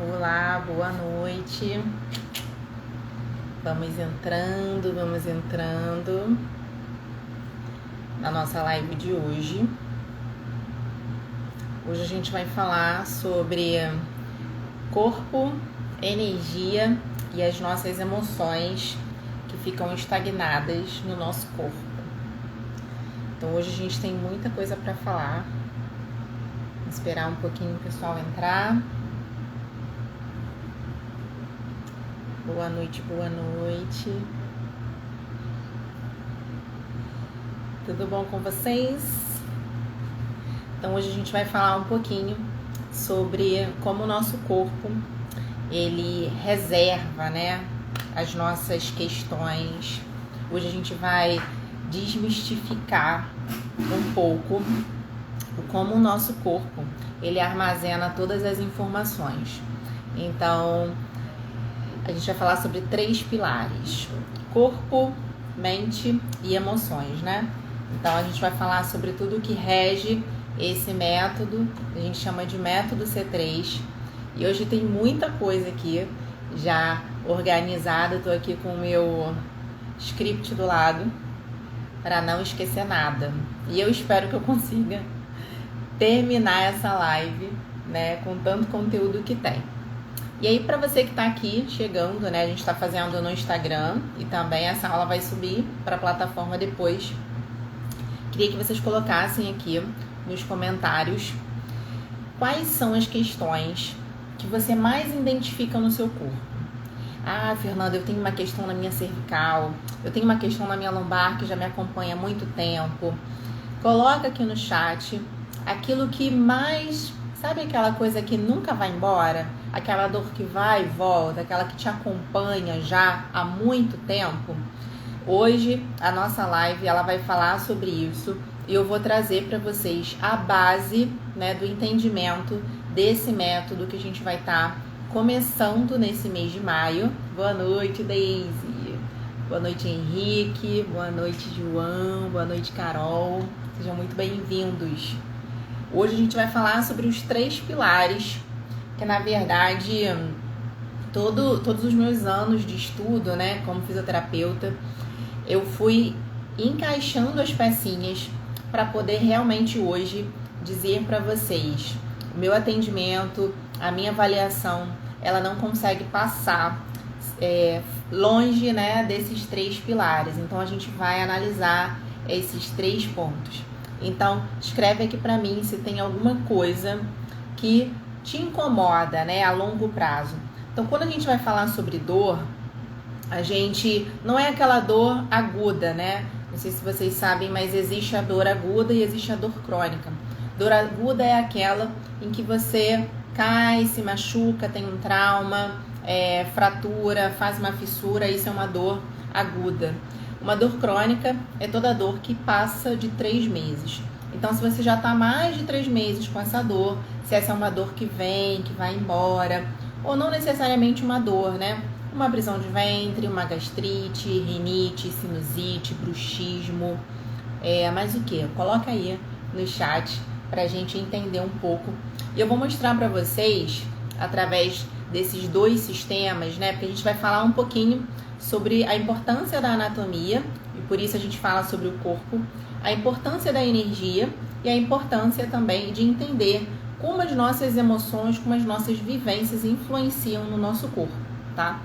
Olá, boa noite. Vamos entrando na nossa live de hoje. Hoje a gente vai falar sobre corpo, energia e as nossas emoções que ficam estagnadas no nosso corpo. Então hoje a gente tem muita coisa para falar. Vou esperar um pouquinho o pessoal entrar. Boa noite, boa noite. Tudo bom com vocês? Então hoje a gente vai falar um pouquinho sobre como o nosso corpo ele reserva, né, as nossas questões. Hoje a gente vai desmistificar um pouco como o nosso corpo ele armazena todas as informações. Então a gente vai falar sobre 3 pilares: corpo, mente e emoções, né? Então a gente vai falar sobre tudo que rege esse método, a gente chama de método C3. E hoje tem muita coisa aqui já organizada. Eu tô aqui com o meu script do lado para não esquecer nada. E eu espero que eu consiga terminar essa live, né, com tanto conteúdo que tem. E aí, para você que está aqui chegando, né, a gente está fazendo no Instagram e também essa aula vai subir para a plataforma depois. Queria que vocês colocassem aqui nos comentários quais são as questões que você mais identifica no seu corpo. Ah, Fernanda, eu tenho uma questão na minha cervical, eu tenho uma questão na minha lombar que já me acompanha há muito tempo. Coloca aqui no chat aquilo que mais... Sabe aquela coisa que nunca vai embora? Aquela dor que vai e volta, aquela que te acompanha já há muito tempo? Hoje a nossa live ela vai falar sobre isso e eu vou trazer para vocês a base, né, do entendimento desse método que a gente vai estar começando nesse mês de maio. Boa noite, Daisy. Boa noite, Henrique. Boa noite, João. Boa noite, Carol. Sejam muito bem-vindos. Hoje a gente vai falar sobre os 3 pilares, que na verdade todos os meus anos de estudo, né, como fisioterapeuta, eu fui encaixando as pecinhas para poder realmente hoje dizer para vocês, o meu atendimento, a minha avaliação, ela não consegue passar longe, né, desses 3 pilares. Então a gente vai analisar esses 3 pontos. Então, escreve aqui para mim se tem alguma coisa que te incomoda, né, a longo prazo. Então, quando a gente vai falar sobre dor, a gente não é aquela dor aguda, né? Não sei se vocês sabem, mas existe a dor aguda e existe a dor crônica. Dor aguda é aquela em que você cai, se machuca, tem um trauma, fratura, faz uma fissura, isso é uma dor aguda. Uma dor crônica é toda dor que passa de 3 meses. Então, se você já está mais de 3 meses com essa dor, se essa é uma dor que vem, que vai embora, ou não necessariamente uma dor, né? Uma prisão de ventre, uma gastrite, rinite, sinusite, bruxismo, mas o que? Coloca aí no chat para a gente entender um pouco. E eu vou mostrar para vocês, através desses 2 sistemas, né? Porque a gente vai falar um pouquinho sobre a importância da anatomia, e por isso a gente fala sobre o corpo, a importância da energia e a importância também de entender como as nossas emoções, como as nossas vivências influenciam no nosso corpo, tá?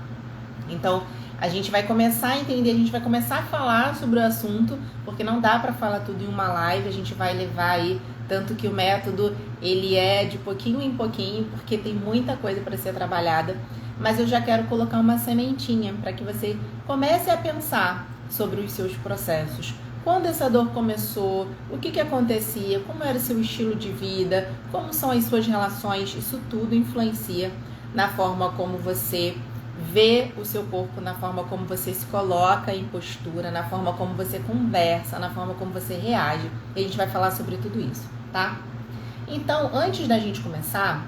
Então, a gente vai começar a entender, a gente vai começar a falar sobre o assunto, porque não dá para falar tudo em uma live, a gente vai levar aí, tanto que o método, ele é de pouquinho em pouquinho, porque tem muita coisa para ser trabalhada. Mas eu já quero colocar uma sementinha para que você comece a pensar sobre os seus processos. Quando essa dor começou, o que acontecia, como era o seu estilo de vida, como são as suas relações, isso tudo influencia na forma como você vê o seu corpo, na forma como você se coloca em postura, na forma como você conversa, na forma como você reage. E a gente vai falar sobre tudo isso, tá? Então, antes da gente começar,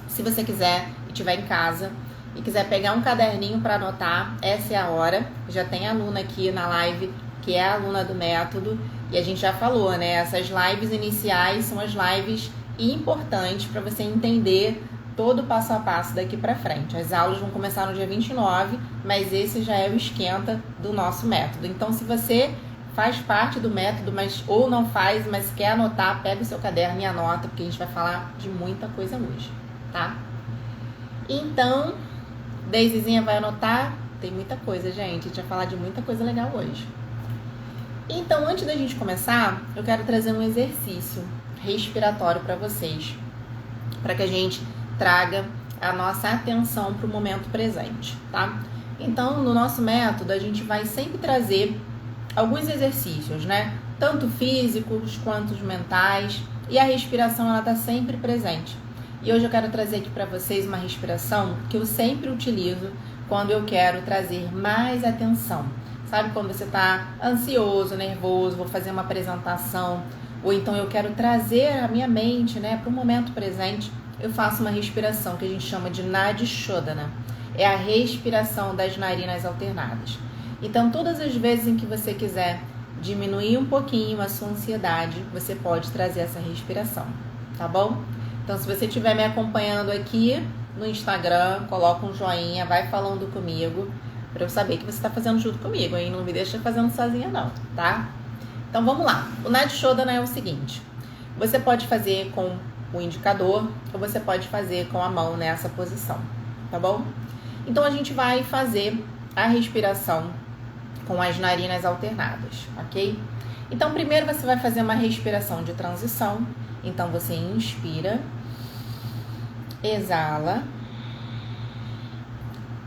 se você quiser e estiver em casa e quiser pegar um caderninho para anotar, essa é a hora. Já tem aluna aqui na live que é aluna do método e a gente já falou, né? Essas lives iniciais são as lives importantes para você entender todo o passo a passo daqui para frente. As aulas vão começar no dia 29, mas esse já é o esquenta do nosso método. Então, se você faz parte do método, mas ou não faz, mas quer anotar, pega o seu caderno e anota, porque a gente vai falar de muita coisa hoje, tá? Então, Daisyzinha vai anotar, tem muita coisa, gente. A gente vai falar de muita coisa legal hoje. Então, antes da gente começar, eu quero trazer um exercício respiratório para vocês, para que a gente traga a nossa atenção para o momento presente, tá? Então, no nosso método, a gente vai sempre trazer alguns exercícios, né? Tanto físicos quanto mentais, e a respiração ela tá sempre presente. E hoje eu quero trazer aqui para vocês uma respiração que eu sempre utilizo quando eu quero trazer mais atenção. Sabe quando você tá ansioso, nervoso, vou fazer uma apresentação, ou então eu quero trazer a minha mente, né, para o momento presente, eu faço uma respiração que a gente chama de Nadi Shodhana. É a respiração das narinas alternadas. Então, todas as vezes em que você quiser diminuir um pouquinho a sua ansiedade, você pode trazer essa respiração, tá bom? Então, se você estiver me acompanhando aqui no Instagram, coloca um joinha, vai falando comigo, para eu saber que você está fazendo junto comigo, hein? Não me deixa fazendo sozinha não, tá? Então, vamos lá. O Nadi Shodhana é o seguinte, você pode fazer com o indicador ou você pode fazer com a mão nessa posição, tá bom? Então, a gente vai fazer a respiração com as narinas alternadas, ok? Então, primeiro você vai fazer uma respiração de transição. Então, você inspira, exala,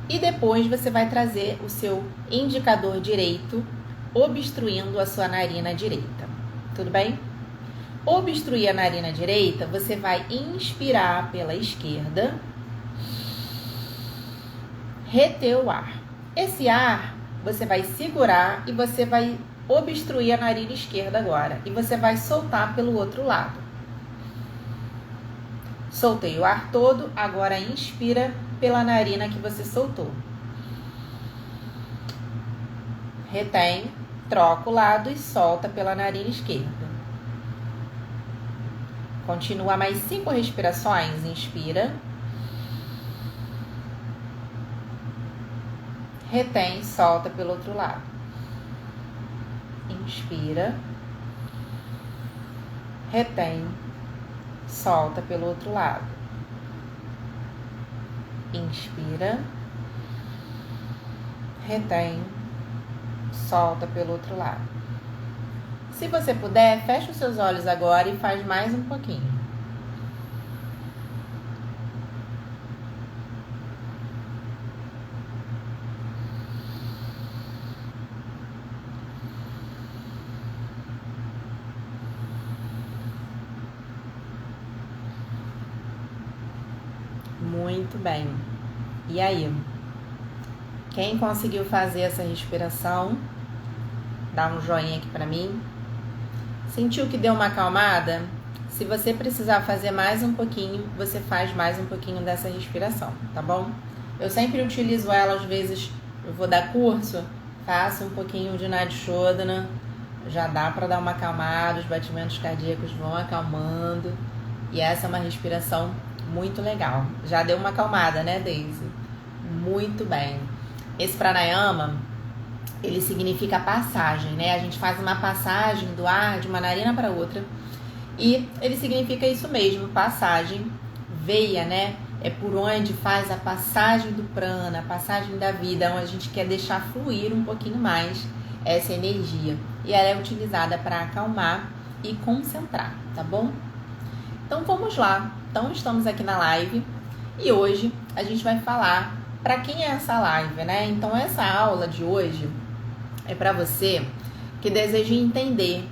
e depois você vai trazer o seu indicador direito, obstruindo a sua narina direita. Tudo bem? Obstruir a narina direita, você vai inspirar pela esquerda, reter o ar. Esse ar você vai segurar e você vai obstruir a narina esquerda agora. E você vai soltar pelo outro lado. Soltei o ar todo, agora inspira pela narina que você soltou. Retém, troca o lado e solta pela narina esquerda. Continua mais 5 respirações. Inspira. Retém, solta pelo outro lado. Inspira. Retém, solta pelo outro lado. Inspira. Retém, solta pelo outro lado. Se você puder, fecha os seus olhos agora e faz mais um pouquinho. Muito bem. E aí? Quem conseguiu fazer essa respiração? Dá um joinha aqui pra mim. Sentiu que deu uma acalmada? Se você precisar fazer mais um pouquinho, você faz mais um pouquinho dessa respiração, tá bom? Eu sempre utilizo ela, às vezes eu vou dar curso, faço um pouquinho de Nadi Shodhana, já dá pra dar uma acalmada, os batimentos cardíacos vão acalmando. E essa é uma respiração muito legal. Já deu uma acalmada, né, Daisy? Muito bem. Esse pranayama, ele significa passagem, né? A gente faz uma passagem do ar de uma narina para outra. E ele significa isso mesmo, passagem, veia, né? É por onde faz a passagem do prana, a passagem da vida, onde a gente quer deixar fluir um pouquinho mais essa energia. E ela é utilizada para acalmar e concentrar, tá bom? Então vamos lá. Então estamos aqui na live e hoje a gente vai falar para quem é essa live, né? Então essa aula de hoje é para você que deseja entender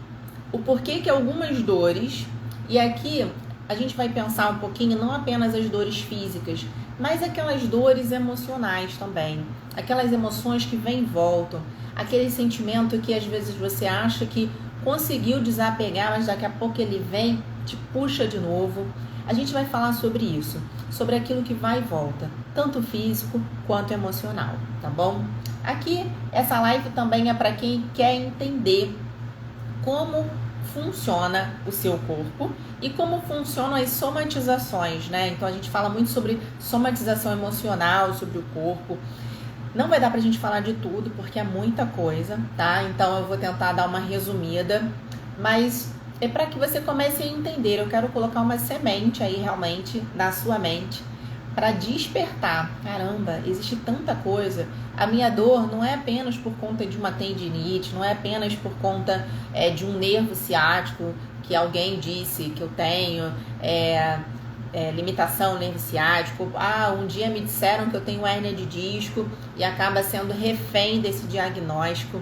o porquê que algumas dores, e aqui a gente vai pensar um pouquinho não apenas as dores físicas, mas aquelas dores emocionais também, aquelas emoções que vêm e voltam, aquele sentimento que às vezes você acha que conseguiu desapegar, mas daqui a pouco ele vem, te puxa de novo. A gente vai falar sobre isso, sobre aquilo que vai e volta, tanto físico quanto emocional, tá bom? Aqui, essa live também é para quem quer entender como funciona o seu corpo e como funcionam as somatizações, né? Então a gente fala muito sobre somatização emocional, sobre o corpo. Não vai dar pra gente falar de tudo, porque é muita coisa, tá? Então eu vou tentar dar uma resumida, mas é para que você comece a entender. Eu quero colocar uma semente aí realmente na sua mente para despertar. Caramba, existe tanta coisa. A minha dor não é apenas por conta de uma tendinite, não é apenas por conta de um nervo ciático que alguém disse que eu tenho, limitação nervo ciático. Um dia me disseram que eu tenho hérnia de disco e acaba sendo refém desse diagnóstico.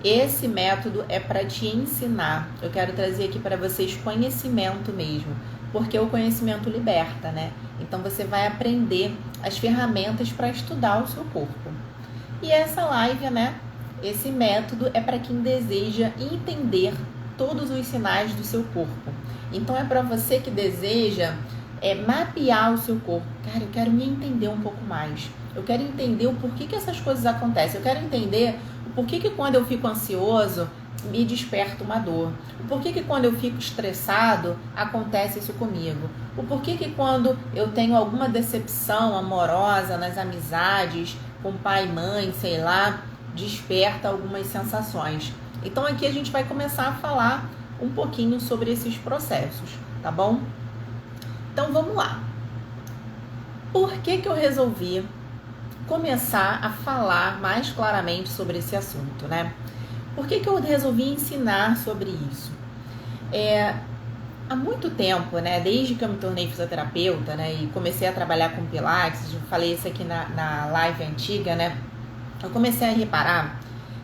Esse método é para te ensinar. Eu quero trazer aqui para vocês conhecimento mesmo, porque o conhecimento liberta, né? Então você vai aprender as ferramentas para estudar o seu corpo. E essa live, né? Esse método é para quem deseja entender todos os sinais do seu corpo. Então é para você que deseja mapear o seu corpo. Cara, eu quero me entender um pouco mais. Eu quero entender o porquê que essas coisas acontecem. Eu quero entender o porquê que quando eu fico ansioso me desperta uma dor. O porquê que quando eu fico estressado acontece isso comigo. O porquê que quando eu tenho alguma decepção amorosa nas amizades, com pai e mãe, sei lá, desperta algumas sensações. Então aqui a gente vai começar a falar um pouquinho sobre esses processos, tá bom? Então vamos lá. Por que eu resolvi começar a falar mais claramente sobre esse assunto, né? Por que eu resolvi ensinar sobre isso? Há muito tempo, né, desde que eu me tornei fisioterapeuta, né, e comecei a trabalhar com Pilates, eu falei isso aqui na live antiga, né, eu comecei a reparar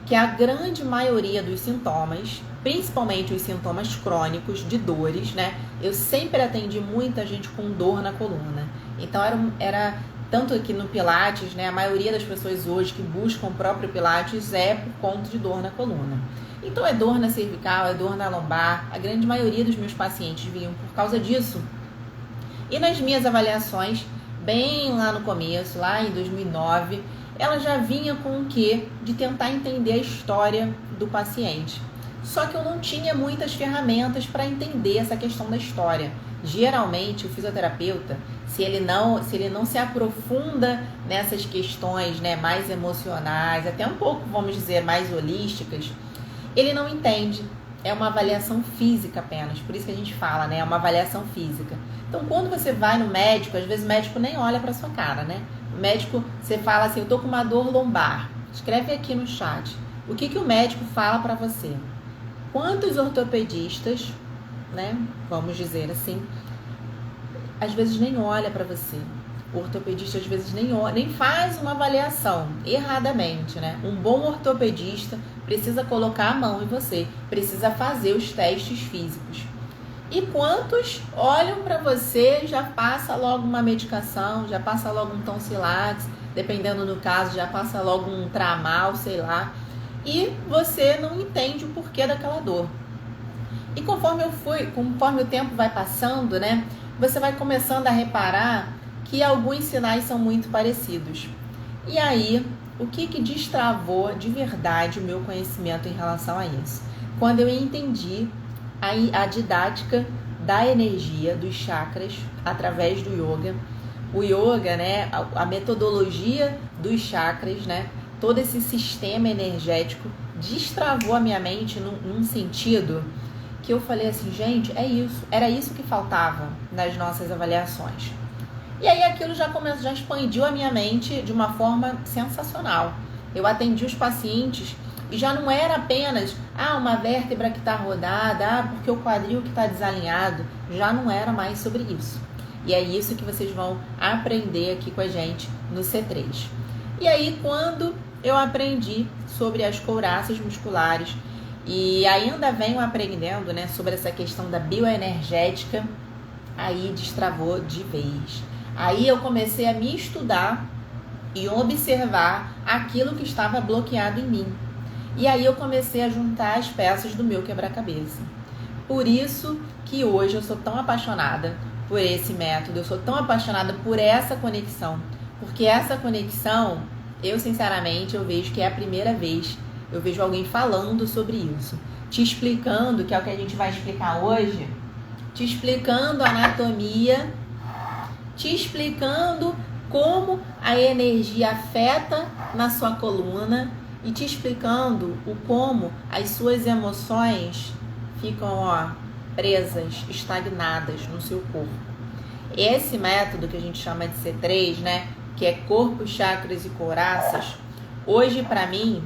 que a grande maioria dos sintomas, principalmente os sintomas crônicos de dores, né, eu sempre atendi muita gente com dor na coluna. Então era tanto que no Pilates, né, a maioria das pessoas hoje que buscam o próprio Pilates é por conta de dor na coluna. Então é dor na cervical, é dor na lombar. A grande maioria dos meus pacientes vinham por causa disso. E nas minhas avaliações, bem lá no começo, lá em 2009, ela já vinha com o quê? De tentar entender a história do paciente. Só que eu não tinha muitas ferramentas para entender essa questão da história. Geralmente, o fisioterapeuta, se ele não se aprofunda nessas questões, né, mais emocionais, até um pouco, vamos dizer, mais holísticas, ele não entende. É uma avaliação física apenas. Por isso que a gente fala, né? É uma avaliação física. Então, quando você vai no médico, às vezes o médico nem olha para sua cara, né? O médico, você fala assim, eu tô com uma dor lombar. Escreve aqui no chat. O que o médico fala para você? Quantos ortopedistas, né? Vamos dizer assim, às vezes nem olha para você. O ortopedista às vezes nem faz uma avaliação erradamente, né? Um bom ortopedista precisa colocar a mão em você, precisa fazer os testes físicos. E quantos olham para você, já passa logo uma medicação, já passa logo um Tonsilax, dependendo do caso, já passa logo um Tramal, sei lá, e você não entende o porquê daquela dor. E conforme o tempo vai passando, né, você vai começando a reparar que alguns sinais são muito parecidos. E aí, o que destravou de verdade o meu conhecimento em relação a isso? Quando eu entendi a didática da energia, dos chakras, através do yoga. O yoga, né, a metodologia dos chakras, né, todo esse sistema energético destravou a minha mente num sentido que eu falei assim, gente, era isso que faltava nas nossas avaliações. E aí aquilo já expandiu a minha mente de uma forma sensacional. Eu atendi os pacientes e já não era apenas uma vértebra que está rodada, porque o quadril que está desalinhado. Já não era mais sobre isso. E é isso que vocês vão aprender aqui com a gente no C3. E aí quando eu aprendi sobre as couraças musculares e ainda venho aprendendo, né, sobre essa questão da bioenergética, aí destravou de vez. Aí eu comecei a me estudar e observar aquilo que estava bloqueado em mim. E aí eu comecei a juntar as peças do meu quebra-cabeça. Por isso que hoje eu sou tão apaixonada por esse método, eu sou tão apaixonada por essa conexão. Porque essa conexão, eu sinceramente, eu vejo que é a primeira vez eu vejo alguém falando sobre isso. te explicando, que é o que a gente vai explicar hoje, te explicando a anatomia, te explicando como a energia afeta na sua coluna e te explicando o como as suas emoções ficam, presas, estagnadas no seu corpo. Esse método que a gente chama de C3, né, que é corpo, chakras e couraças, hoje para mim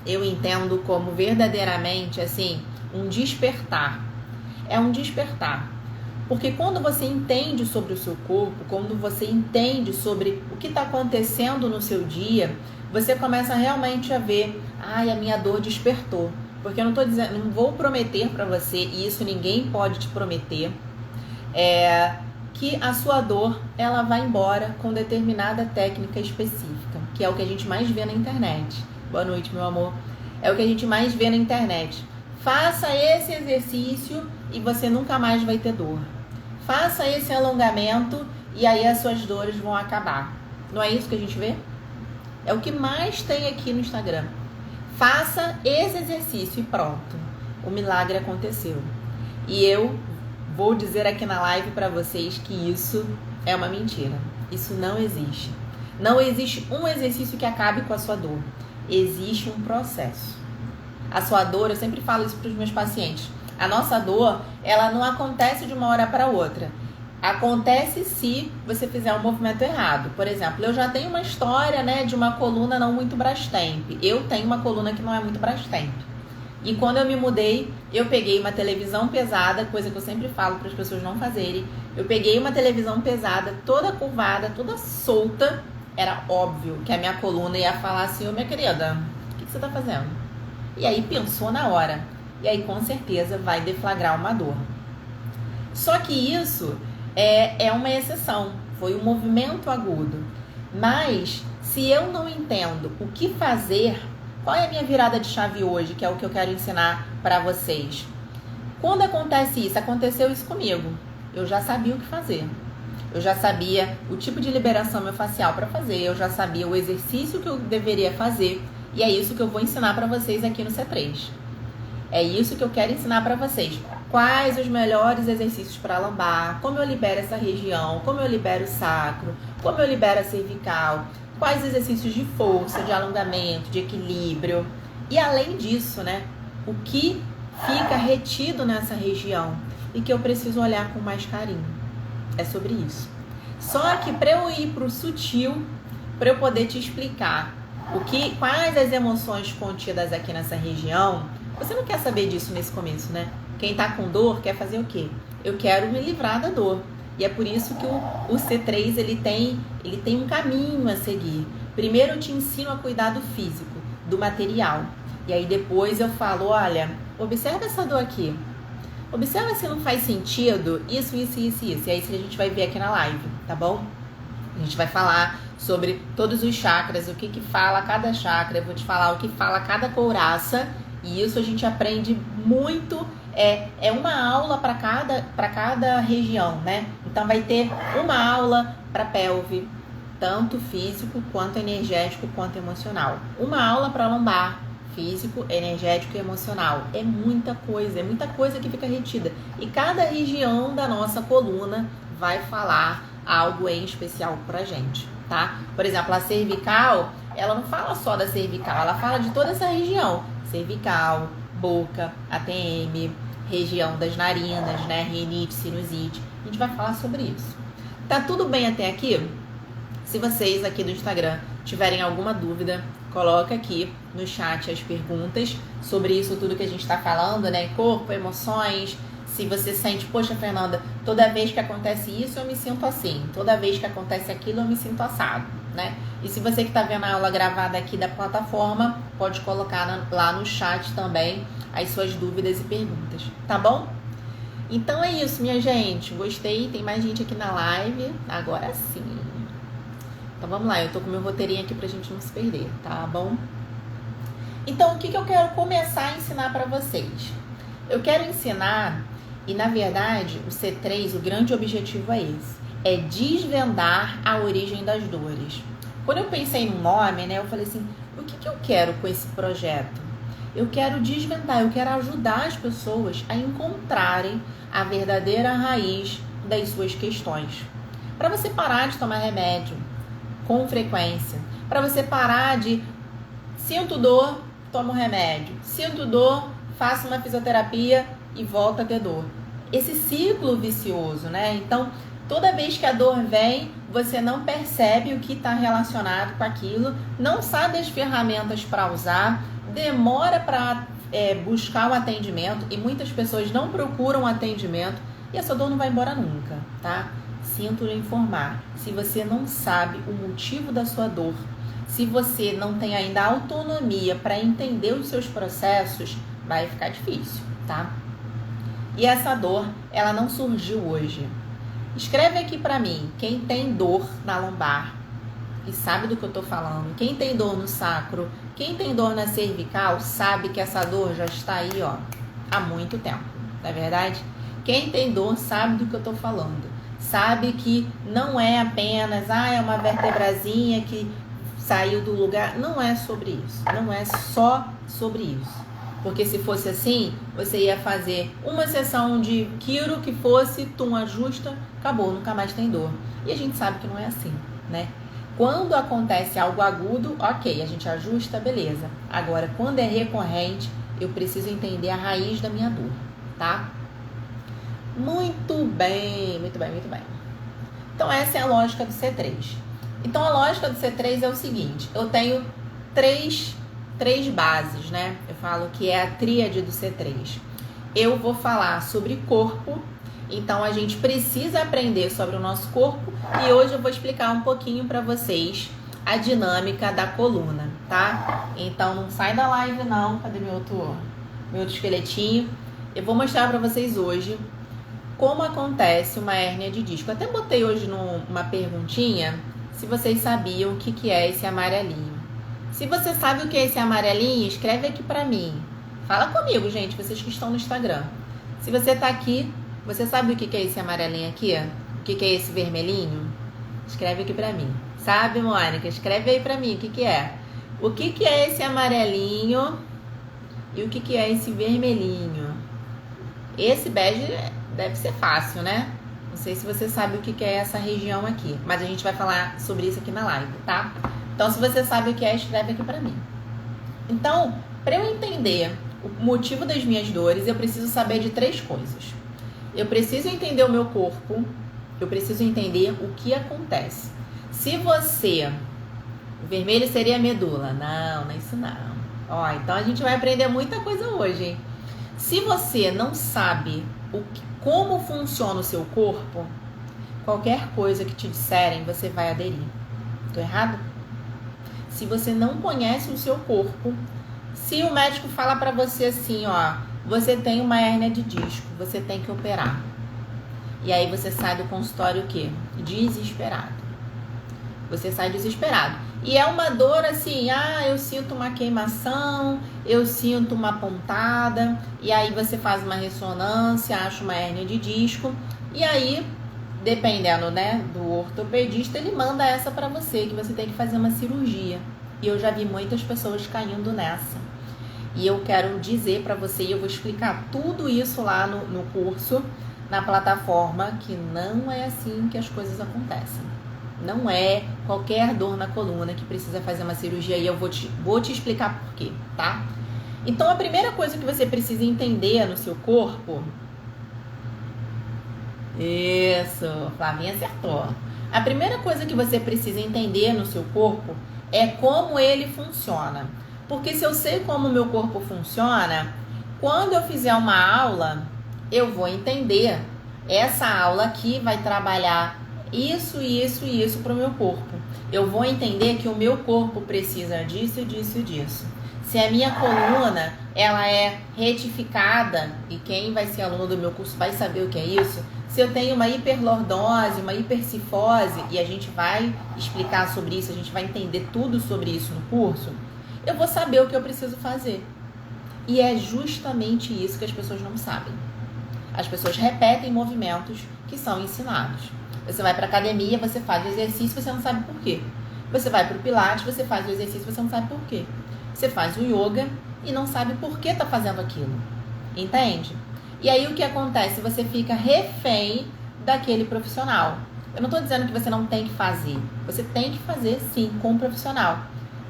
eu entendo como verdadeiramente assim, um despertar. É um despertar. Porque quando você entende sobre o seu corpo, quando você entende sobre o que está acontecendo no seu dia, você começa realmente a ver, a minha dor despertou. Porque eu não estou dizendo, não vou prometer para você, e isso ninguém pode te prometer, que a sua dor ela vai embora com determinada técnica específica, que é o que a gente mais vê na internet. Boa noite, meu amor. É o que a gente mais vê na internet. Faça esse exercício e você nunca mais vai ter dor. Faça esse alongamento e aí as suas dores vão acabar. Não é isso que a gente vê? É o que mais tem aqui no Instagram. Faça esse exercício e pronto. O milagre aconteceu. E eu vou dizer aqui na live para vocês que isso é uma mentira. Isso não existe. Não existe um exercício que acabe com a sua dor. Existe um processo. A sua dor, eu sempre falo isso para os meus pacientes. A nossa dor, ela não acontece de uma hora para outra. Acontece se você fizer um movimento errado. Por exemplo, eu já tenho uma história, né, de uma coluna não muito Brastemp. Eu tenho uma coluna que não é muito Brastemp. E quando eu me mudei, eu peguei uma televisão pesada, coisa que eu sempre falo para as pessoas não fazerem. Eu peguei uma televisão pesada, toda curvada, toda solta. Era óbvio que a minha coluna ia falar assim, minha querida, o que você está fazendo? E aí pensou na hora. E aí com certeza vai deflagrar uma dor. Só que isso é uma exceção. Foi um movimento agudo. Mas se eu não entendo o que fazer, qual é a minha virada de chave hoje, que é o que eu quero ensinar para vocês? Quando acontece isso, aconteceu isso comigo. Eu já sabia o que fazer. Eu já sabia o tipo de liberação miofascial para fazer. Eu já sabia o exercício que eu deveria fazer. E é isso que eu vou ensinar para vocês aqui no C3. É isso que eu quero ensinar para vocês. Quais os melhores exercícios para lombar, como eu libero essa região, como eu libero o sacro, como eu libero a cervical, quais exercícios de força, de alongamento, de equilíbrio. E além disso, né, o que fica retido nessa região e que eu preciso olhar com mais carinho. É sobre isso. Só que para eu ir para o sutil, para eu poder te explicar quais as emoções contidas aqui nessa região, você não quer saber disso nesse começo, né? Quem tá com dor quer fazer o quê? Eu quero me livrar da dor. E é por isso que o C3 ele tem um caminho a seguir. Primeiro eu te ensino a cuidar do físico, do material. E aí depois eu falo, olha, observa essa dor aqui. Observa se não faz sentido isso. E aí a gente vai ver aqui na live, tá bom? A gente vai falar sobre todos os chakras, o que fala cada chakra. Eu vou te falar o que fala cada couraça. E isso a gente aprende muito, é uma aula para cada região, né? Então vai ter uma aula para pelve, tanto físico, quanto energético, quanto emocional. Uma aula para lombar, físico, energético e emocional. É muita coisa que fica retida. E cada região da nossa coluna vai falar algo em especial pra gente, tá? Por exemplo, a cervical, ela não fala só da cervical, ela fala de toda essa região. Cervical, boca, ATM, região das narinas, né? Rinite, sinusite. A gente vai falar sobre isso. Tá tudo bem até aqui? Se vocês aqui do Instagram tiverem alguma dúvida, coloca aqui no chat as perguntas sobre isso tudo que a gente tá falando, né? Corpo, emoções. Se você sente, poxa, Fernanda, toda vez que acontece isso eu me sinto assim. Toda vez que acontece aquilo eu me sinto assado, né? E se você que está vendo a aula gravada aqui da plataforma, pode colocar lá no chat também as suas dúvidas e perguntas, tá bom? Então é isso, minha gente. Gostei, tem mais gente aqui na live. Agora sim. Então vamos lá, eu tô com meu roteirinho aqui pra gente não se perder, tá bom? Então o que eu quero começar a ensinar pra vocês? Eu quero ensinar, e na verdade o C3, o grande objetivo é esse, é desvendar a origem das dores. Quando eu pensei no nome, né, eu falei assim, o que eu quero com esse projeto? Eu quero desvendar, eu quero ajudar as pessoas a encontrarem a verdadeira raiz das suas questões. Para você parar de tomar remédio com frequência, para você parar de sinto dor, toma um remédio, sinto dor, faça uma fisioterapia e volta a ter dor. Esse ciclo vicioso, né? Então, toda vez que a dor vem, você não percebe o que está relacionado com aquilo, não sabe as ferramentas para usar, demora para buscar o atendimento e muitas pessoas não procuram atendimento e essa dor não vai embora nunca, tá? Sinto lhe informar, se você não sabe o motivo da sua dor, se você não tem ainda autonomia para entender os seus processos, vai ficar difícil, tá? E essa dor, ela não surgiu hoje. Escreve aqui para mim, quem tem dor na lombar e sabe do que eu tô falando, quem tem dor no sacro, quem tem dor na cervical, sabe que essa dor já está aí, ó, há muito tempo, não é verdade? Quem tem dor sabe do que eu tô falando, sabe que não é apenas, é uma vertebrazinha que saiu do lugar, não é sobre isso, não é só sobre isso. Porque se fosse assim, você ia fazer uma sessão de quiro que fosse, ajusta, acabou, nunca mais tem dor. E a gente sabe que não é assim, né? Quando acontece algo agudo, ok, a gente ajusta, beleza. Agora, quando é recorrente, eu preciso entender a raiz da minha dor, tá? Muito bem, muito bem, muito bem. Então, essa é a lógica do C3. Então, a lógica do C3 é o seguinte, eu tenho três bases, né? Eu falo que é a tríade do C3. Eu vou falar sobre corpo, então a gente precisa aprender sobre o nosso corpo e hoje eu vou explicar um pouquinho para vocês a dinâmica da coluna, tá? Então não sai da live não, cadê meu outro esqueletinho? Eu vou mostrar para vocês hoje como acontece uma hérnia de disco. Eu até botei hoje uma perguntinha se vocês sabiam o que é esse amarelinho. Se você sabe o que é esse amarelinho, escreve aqui pra mim. Fala comigo, gente, vocês que estão no Instagram. Se você tá aqui, você sabe o que é esse amarelinho aqui? O que é esse vermelhinho? Escreve aqui pra mim. Sabe, Mônica? Escreve aí pra mim o que é. O que é esse amarelinho e o que é esse vermelhinho? Esse bege deve ser fácil, né? Não sei se você sabe o que é essa região aqui, mas a gente vai falar sobre isso aqui na live, tá? Então, se você sabe o que é, escreve aqui pra mim. Então, para eu entender o motivo das minhas dores, eu preciso saber de três coisas. Eu preciso entender o meu corpo, eu preciso entender o que acontece. Se você... O vermelho seria a medula. Não é isso não. Ó, então a gente vai aprender muita coisa hoje, hein? Se você não sabe como funciona o seu corpo, qualquer coisa que te disserem, você vai aderir. Tô errado? Se você não conhece o seu corpo, se o médico fala pra você assim, ó, você tem uma hérnia de disco, você tem que operar. E aí você sai do consultório o quê? Desesperado. Você sai desesperado. E é uma dor assim, eu sinto uma queimação, eu sinto uma pontada, e aí você faz uma ressonância, acha uma hérnia de disco, e aí, dependendo, né, do ortopedista, ele manda essa pra você, que você tem que fazer uma cirurgia. E eu já vi muitas pessoas caindo nessa. E eu quero dizer pra você, e eu vou explicar tudo isso lá no curso, na plataforma, que não é assim que as coisas acontecem. Não é qualquer dor na coluna que precisa fazer uma cirurgia, e eu vou te explicar por quê, tá? Então, a primeira coisa que você precisa entender no seu corpo... Isso, Flavinha acertou. A primeira coisa que você precisa entender no seu corpo é como ele funciona. Porque se eu sei como o meu corpo funciona, quando eu fizer uma aula, eu vou entender. Essa aula aqui vai trabalhar isso, isso e isso para o meu corpo. Eu vou entender que o meu corpo precisa disso, disso e disso. Se a minha coluna, ela é retificada, e quem vai ser aluno do meu curso vai saber o que é isso. Se eu tenho uma hiperlordose, uma hipercifose, e a gente vai explicar sobre isso, a gente vai entender tudo sobre isso no curso, eu vou saber o que eu preciso fazer. E é justamente isso que as pessoas não sabem. As pessoas repetem movimentos que são ensinados. Você vai para academia, você faz o exercício, você não sabe por quê. Você vai para o pilates, você faz o exercício, você não sabe por quê. Você faz o yoga, e não sabe por que tá fazendo aquilo. Entende? E aí o que acontece? Você fica refém daquele profissional. Eu não estou dizendo que você não tem que fazer. Você tem que fazer, sim, com um profissional.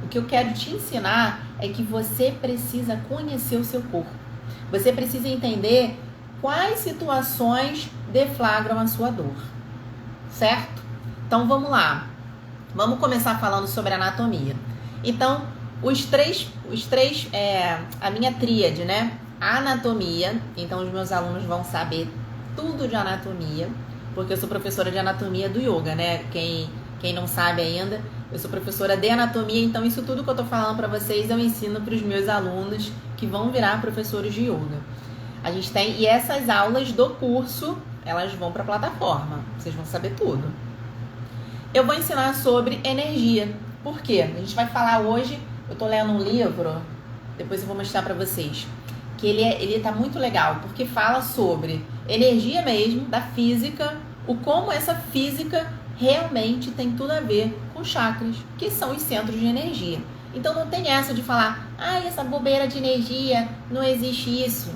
O que eu quero te ensinar é que você precisa conhecer o seu corpo. Você precisa entender quais situações deflagram a sua dor. Certo? Então, vamos lá. Vamos começar falando sobre anatomia. Então, a minha tríade, né? A anatomia. Então, os meus alunos vão saber tudo de anatomia, porque eu sou professora de anatomia do yoga, né? Quem não sabe ainda, eu sou professora de anatomia, então isso tudo que eu tô falando para vocês eu ensino para os meus alunos que vão virar professores de yoga. A gente tem, e essas aulas do curso, elas vão para a plataforma, vocês vão saber tudo. Eu vou ensinar sobre energia. Por quê? A gente vai falar hoje, eu tô lendo um livro, depois eu vou mostrar para vocês, que ele tá muito legal, porque fala sobre energia mesmo, da física, o como essa física realmente tem tudo a ver com chakras, que são os centros de energia. Então não tem essa de falar, essa bobeira de energia, não existe isso.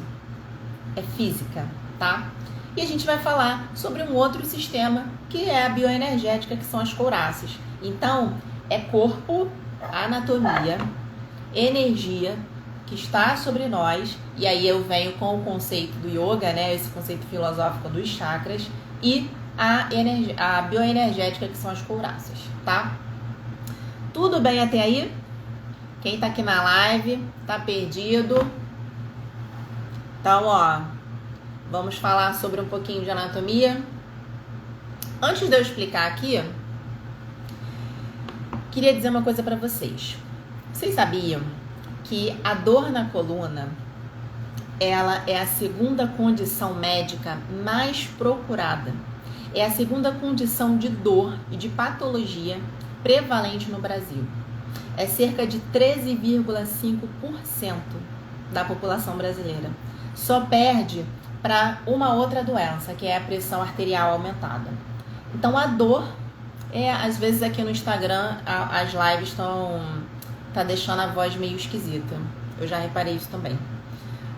É física, tá? E a gente vai falar sobre um outro sistema, que é a bioenergética, que são as couraças. Então, é corpo, anatomia, energia, que está sobre nós, e aí eu venho com o conceito do yoga, né, esse conceito filosófico dos chakras, e a bioenergética, que são as couraças, tá? Tudo bem até aí? Quem tá aqui na live, tá perdido? Então, ó, vamos falar sobre um pouquinho de anatomia. Antes de eu explicar aqui, queria dizer uma coisa para vocês. Vocês sabiam que a dor na coluna, ela é a segunda condição médica mais procurada. É a segunda condição de dor e de patologia prevalente no Brasil. É cerca de 13,5% da população brasileira. Só perde para uma outra doença, que é a pressão arterial aumentada. Então a dor, às vezes aqui no Instagram, as lives tá deixando a voz meio esquisita. Eu já reparei isso também.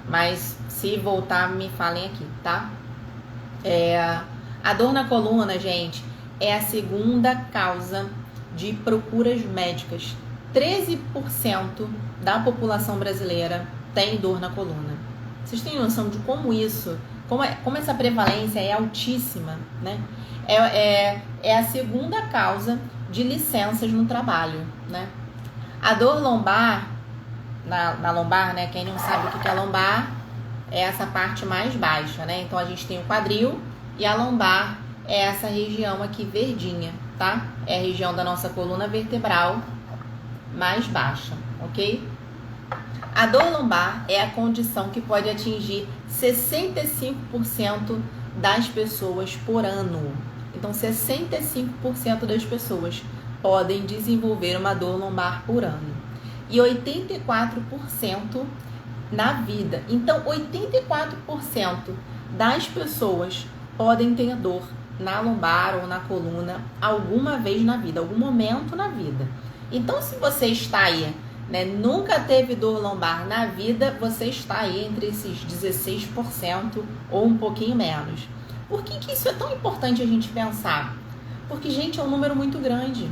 Mas se voltar, me falem aqui, tá? A dor na coluna, gente, é a segunda causa de procuras médicas. 13% da população brasileira tem dor na coluna. Vocês têm noção de como isso, como essa prevalência é altíssima, né? É a segunda causa de licenças no trabalho, né? A dor lombar, na lombar, né? Quem não sabe o que é lombar, é essa parte mais baixa, né? Então a gente tem o quadril e a lombar é essa região aqui verdinha, tá? É a região da nossa coluna vertebral mais baixa, ok? A dor lombar é a condição que pode atingir 65% das pessoas por ano. Então, 65% das pessoas podem desenvolver uma dor lombar por ano. E 84% na vida. Então, 84% das pessoas podem ter dor na lombar ou na coluna alguma vez na vida, algum momento na vida. Então, se você está aí, né, nunca teve dor lombar na vida, você está aí entre esses 16% ou um pouquinho menos. Por que isso é tão importante a gente pensar? Porque, gente, é um número muito grande.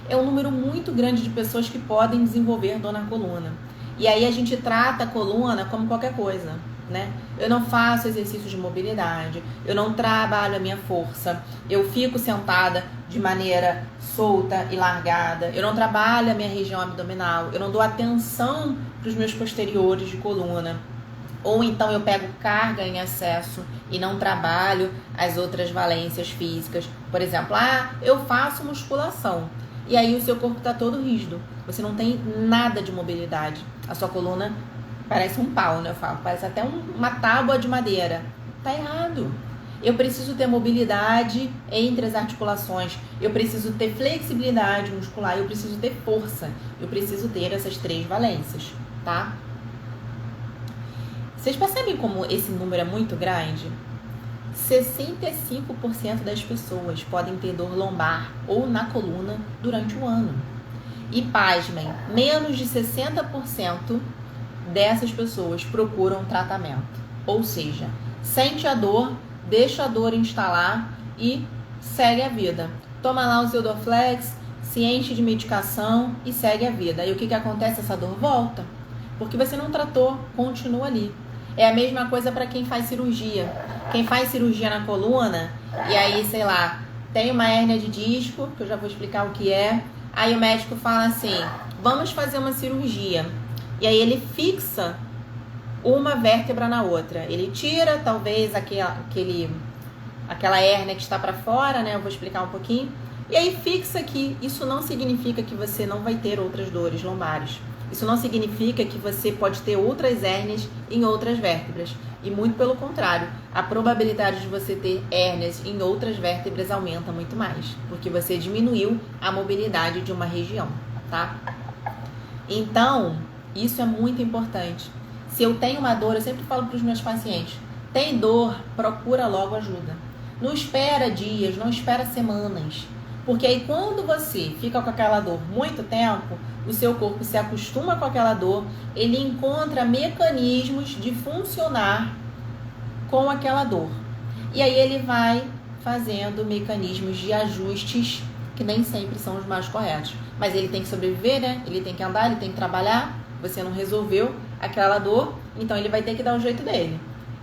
É um número muito grande de pessoas que podem desenvolver dor na coluna. E aí a gente trata a coluna como qualquer coisa, né? Eu não faço exercícios de mobilidade, eu não trabalho a minha força, eu fico sentada de maneira solta e largada, eu não trabalho a minha região abdominal, eu não dou atenção para os meus posteriores de coluna. Ou então eu pego carga em excesso e não trabalho as outras valências físicas. Por exemplo, eu faço musculação. E aí o seu corpo está todo rígido. Você não tem nada de mobilidade. A sua coluna parece um pau, né? Eu falo, parece até uma tábua de madeira. Tá errado. Eu preciso ter mobilidade entre as articulações. Eu preciso ter flexibilidade muscular. Eu preciso ter força. Eu preciso ter essas 3 valências, tá? Vocês percebem como esse número é muito grande? 65% das pessoas podem ter dor lombar ou na coluna durante o ano. E pasmem, menos de 60% dessas pessoas procuram tratamento. Ou seja, sente a dor, deixa a dor instalar e segue a vida. Toma lá o seu Dorflex, se enche de medicação e segue a vida. E o que acontece? Essa dor volta. Porque você não tratou, continua ali. É a mesma coisa para quem faz cirurgia. Quem faz cirurgia na coluna, e aí, sei lá, tem uma hérnia de disco, que eu já vou explicar o que é. Aí o médico fala assim, vamos fazer uma cirurgia. E aí ele fixa uma vértebra na outra. Ele tira, talvez, aquela hérnia que está para fora, né? Eu vou explicar um pouquinho. E aí fixa aqui. Isso não significa que você não vai ter outras dores lombares. Isso não significa que você pode ter outras hérnias em outras vértebras. E muito pelo contrário, a probabilidade de você ter hérnias em outras vértebras aumenta muito mais, porque você diminuiu a mobilidade de uma região, tá? Então, isso é muito importante. Se eu tenho uma dor, eu sempre falo para os meus pacientes, tem dor, procura logo ajuda. Não espera dias, não espera semanas. Porque aí quando você fica com aquela dor muito tempo, o seu corpo se acostuma com aquela dor, ele encontra mecanismos de funcionar com aquela dor. E aí ele vai fazendo mecanismos de ajustes que nem sempre são os mais corretos. Mas ele tem que sobreviver, né? Ele tem que andar, ele tem que trabalhar. Você não resolveu aquela dor, então ele vai ter que dar o jeito dele.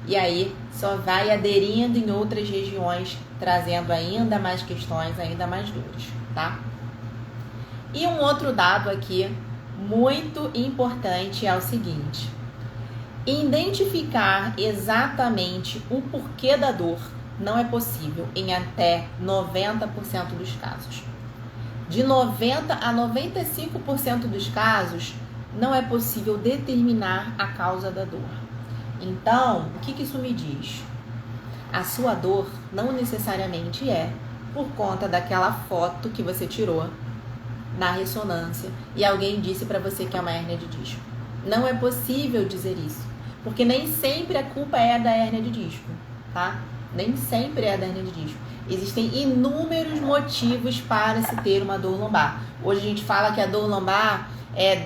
E aí só vai aderindo em outras regiões, trazendo ainda mais questões, ainda mais dores, tá? E um outro dado aqui muito importante é o seguinte: identificar exatamente o porquê da dor não é possível em até 90% dos casos. De 90% a 95% dos casos, não é possível determinar a causa da dor. Então, o que isso me diz? A sua dor não necessariamente é por conta daquela foto que você tirou na ressonância e alguém disse para você que é uma hérnia de disco. Não é possível dizer isso, porque nem sempre a culpa é da hérnia de disco, tá? Nem sempre é da hérnia de disco. Existem inúmeros motivos para se ter uma dor lombar. Hoje a gente fala que a dor lombar é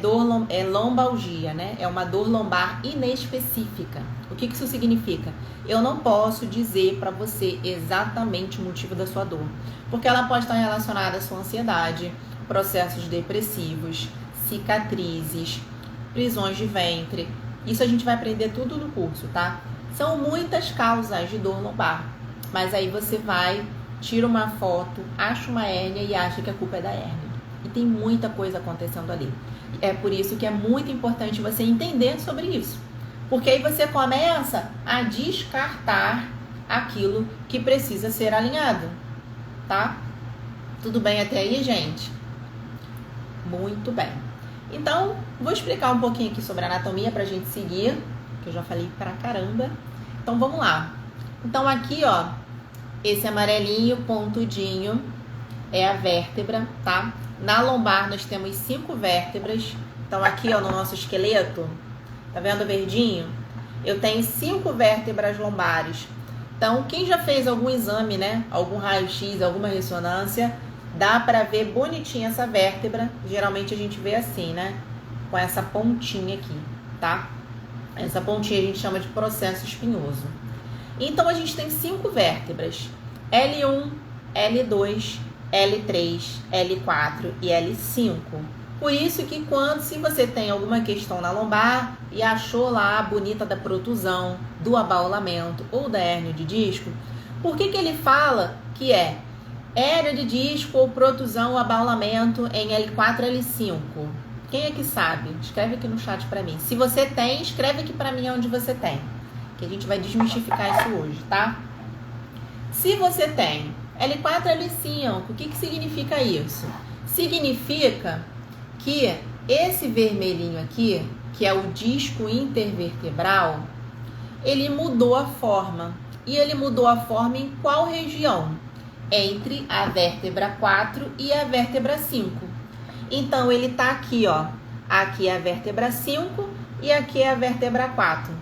lombalgia, né? É uma dor lombar inespecífica. O que isso significa? Eu não posso dizer para você exatamente o motivo da sua dor, porque ela pode estar relacionada à sua ansiedade, processos depressivos, cicatrizes, prisões de ventre. Isso a gente vai aprender tudo no curso, tá? São muitas causas de dor lombar, mas aí você vai, tira uma foto, acha uma hérnia e acha que a culpa é da hérnia. E tem muita coisa acontecendo ali. É por isso que é muito importante você entender sobre isso. Porque aí você começa a descartar aquilo que precisa ser alinhado, tá? Tudo bem até aí, gente? Muito bem. Então, vou explicar um pouquinho aqui sobre a anatomia pra gente seguir, que eu já falei pra caramba. Então, vamos lá. Então, aqui, ó, esse amarelinho pontudinho é a vértebra, tá? Na lombar nós temos 5 vértebras. Então aqui, ó, no nosso esqueleto, tá vendo o verdinho? Eu tenho 5 vértebras lombares. Então, quem já fez algum exame, né? Algum raio-x, alguma ressonância, dá pra ver bonitinha essa vértebra. Geralmente a gente vê assim, né? Com essa pontinha aqui, tá? Essa pontinha a gente chama de processo espinhoso. Então a gente tem 5 vértebras: L1, L2, L3, L4 e L5. Por isso que se você tem alguma questão na lombar e achou lá a bonita da protusão, do abaulamento ou da hérnia de disco, por que ele fala que é hérnia de disco ou protusão ou abaulamento em L4 e L5? Quem é que sabe? Escreve aqui no chat pra mim. Se você tem, escreve aqui pra mim onde você tem, que a gente vai desmistificar isso hoje, tá? Se você tem L4 e L5, o que significa isso? Significa que esse vermelhinho aqui, que é o disco intervertebral, ele mudou a forma. E ele mudou a forma em qual região? Entre a vértebra 4 e a vértebra 5. Então, ele tá aqui, ó. Aqui é a vértebra 5 e aqui é a vértebra 4.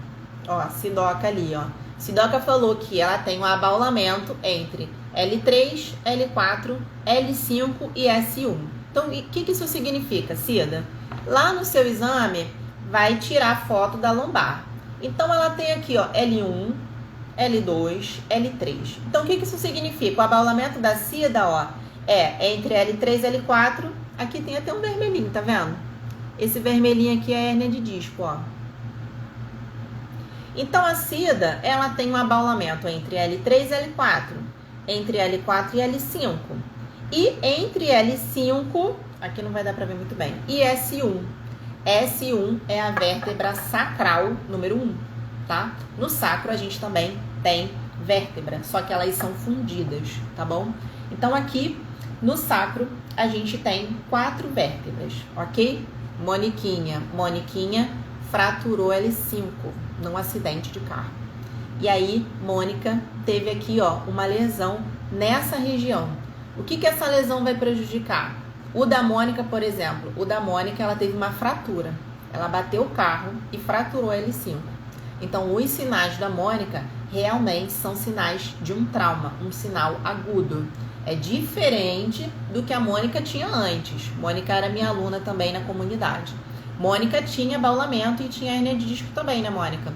Ó, Sidoca ali, ó. Sidoca falou que ela tem um abaulamento entre L3, L4, L5 e S1. Então, o que isso significa, Cida? Lá no seu exame, vai tirar a foto da lombar. Então, ela tem aqui, ó, L1, L2, L3. Então, o que isso significa? O abaulamento da sida, ó, é entre L3 e L4. Aqui tem até um vermelhinho, tá vendo? Esse vermelhinho aqui é a hérnia de disco, ó. Então, a sida, ela tem um abaulamento entre L3 e L4, entre L4 e L5. E entre L5, aqui não vai dar pra ver muito bem, e S1. S1 é a vértebra sacral número 1, tá? No sacro a gente também tem vértebra, só que elas são fundidas, tá bom? Então, aqui no sacro a gente tem 4 vértebras, ok? Moniquinha fraturou L5 num acidente de carro. E aí, Mônica teve aqui, ó, uma lesão nessa região. O que essa lesão vai prejudicar? O da Mônica, por exemplo, ela teve uma fratura. Ela bateu o carro e fraturou L5. Então, os sinais da Mônica realmente são sinais de um trauma, um sinal agudo. É diferente do que a Mônica tinha antes. Mônica era minha aluna também na comunidade. Mônica tinha abaulamento e tinha hérnia de disco também, né, Mônica?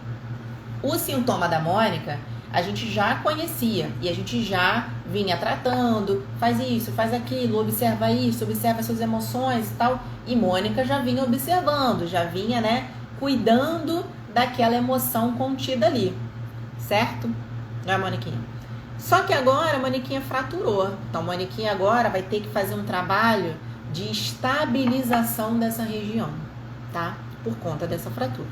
O sintoma da Mônica a gente já conhecia e a gente já vinha tratando, faz isso, faz aquilo, observa isso, observa suas emoções e tal. E Mônica já vinha observando, já vinha, né, cuidando daquela emoção contida ali, certo? Não é, Moniquinha? Só que agora a Moniquinha fraturou. Então, a Moniquinha agora vai ter que fazer um trabalho de estabilização dessa região, tá? Por conta dessa fratura.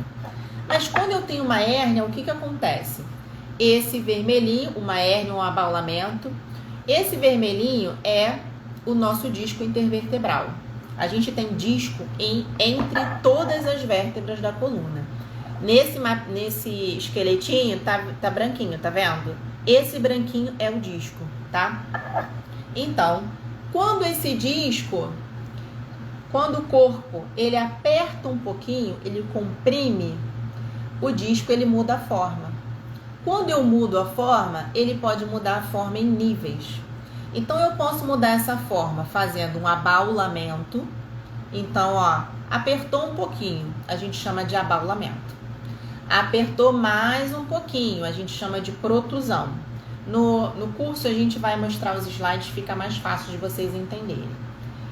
Mas quando eu tenho uma hérnia, o que acontece? Esse vermelhinho, uma hérnia, um abaulamento, esse vermelhinho é o nosso disco intervertebral. A gente tem disco entre todas as vértebras da coluna. Nesse esqueletinho tá branquinho, tá vendo? Esse branquinho é o disco, tá? Então, quando o corpo ele aperta um pouquinho, ele comprime, o disco ele muda a forma. Quando eu mudo a forma, ele pode mudar a forma em níveis. Então, eu posso mudar essa forma fazendo um abaulamento. Então, ó, apertou um pouquinho, a gente chama de abaulamento. Apertou mais um pouquinho, a gente chama de protusão. No curso a gente vai mostrar os slides, fica mais fácil de vocês entenderem.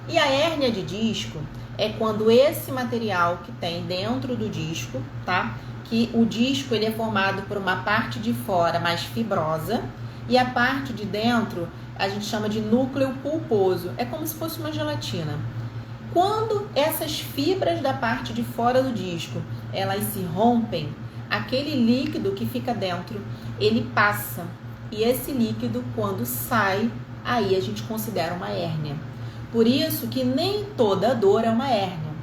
E a hérnia de disco é quando esse material que tem dentro do disco, tá? Que o disco ele é formado por uma parte de fora mais fibrosa e a parte de dentro a gente chama de núcleo pulposo. É como se fosse uma gelatina. Quando essas fibras da parte de fora do disco, elas se rompem, aquele líquido que fica dentro, ele passa. E esse líquido, quando sai, aí a gente considera uma hérnia. Por isso que nem toda dor é uma hérnia.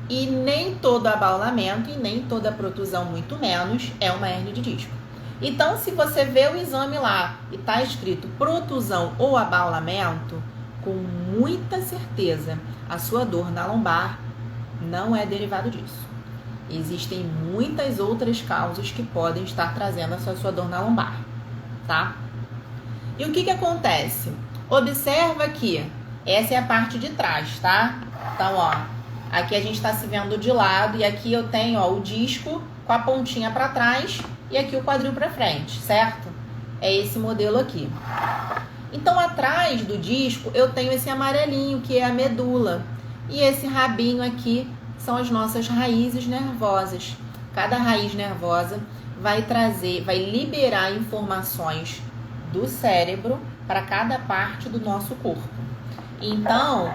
E nem todo abaulamento e nem toda protusão, muito menos, é uma hérnia de disco. Então, se você vê o exame lá e está escrito protusão ou abaulamento, com muita certeza, a sua dor na lombar não é derivado disso. Existem muitas outras causas que podem estar trazendo essa sua dor na lombar, tá? E o que acontece? Observa aqui, essa é a parte de trás, tá? Então, ó, aqui a gente está se vendo de lado e aqui eu tenho, ó, o disco com a pontinha para trás e aqui o quadril para frente, certo? É esse modelo aqui. Então, atrás do disco, eu tenho esse amarelinho, que é a medula. E esse rabinho aqui são as nossas raízes nervosas. Cada raiz nervosa vai liberar informações do cérebro para cada parte do nosso corpo. Então,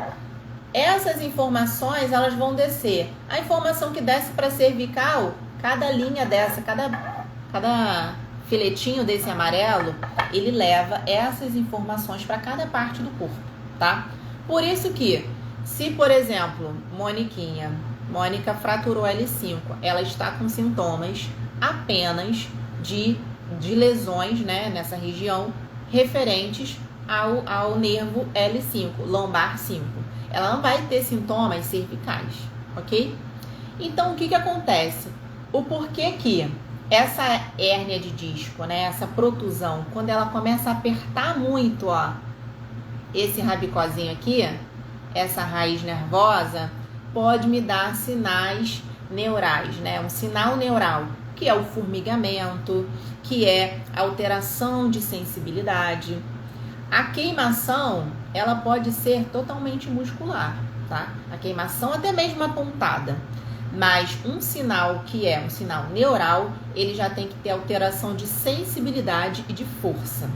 essas informações, elas vão descer. A informação que desce para a cervical, cada linha dessa, cada filetinho desse amarelo, ele leva essas informações para cada parte do corpo, tá? Por isso que, se por exemplo, Mônica fraturou L5, ela está com sintomas apenas de lesões, né, nessa região, referentes ao nervo L5, lombar 5. Ela não vai ter sintomas cervicais, ok? Então, o que acontece? O porquê que essa hérnia de disco, né, essa protusão, quando ela começa a apertar muito, ó, esse rabicozinho aqui, essa raiz nervosa, pode me dar sinais neurais, né? Um sinal neural, que é o formigamento, que é a alteração de sensibilidade. A queimação, ela pode ser totalmente muscular, tá? A queimação até mesmo apontada. Mas um sinal que é um sinal neural, ele já tem que ter alteração de sensibilidade e de força.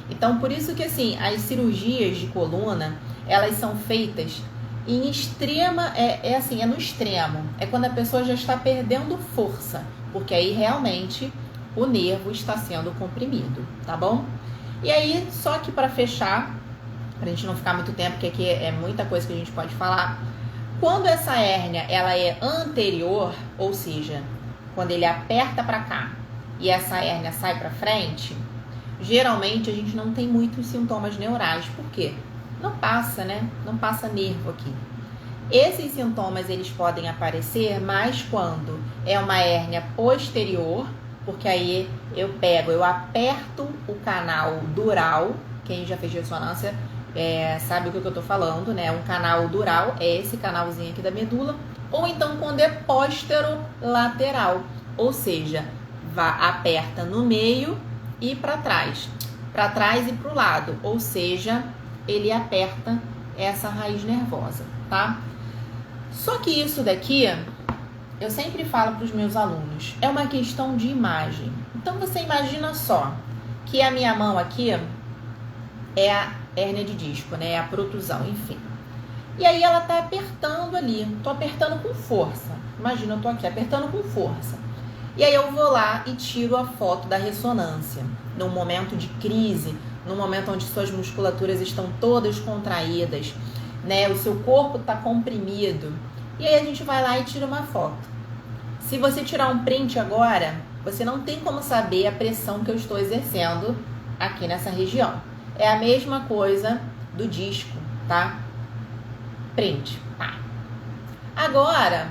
Então, por isso que assim, as cirurgias de coluna, elas são feitas em extrema, é no extremo. É quando a pessoa já está perdendo força, porque aí realmente o nervo está sendo comprimido, tá bom? E aí, só que para fechar, pra gente não ficar muito tempo, porque aqui é muita coisa que a gente pode falar. Quando essa hérnia, ela é anterior, ou seja, quando ele aperta para cá e essa hérnia sai para frente, geralmente a gente não tem muitos sintomas neurais. Por quê? Não passa, né? Não passa nervo aqui. Esses sintomas, eles podem aparecer mais quando é uma hérnia posterior, porque aí eu aperto o canal dural. Quem já fez ressonância sabe o que eu tô falando, né? Um canal dural é esse canalzinho aqui da medula, ou então quando é posterolateral, ou seja, aperta no meio e para trás e para o lado, ou seja, ele aperta essa raiz nervosa, tá? Só que isso daqui, eu sempre falo para os meus alunos, é uma questão de imagem. Então você imagina só que a minha mão aqui é a hérnia de disco, né? É a protusão, enfim. E aí ela tá apertando ali, tô apertando com força. Imagina, eu tô aqui apertando com força. E aí eu vou lá e tiro a foto da ressonância, num momento de crise, num momento onde suas musculaturas estão todas contraídas, né? O seu corpo tá comprimido. E aí a gente vai lá e tira uma foto. Se você tirar um print agora, você não tem como saber a pressão que eu estou exercendo aqui nessa região. É a mesma coisa do disco, tá? Print, tá? Agora,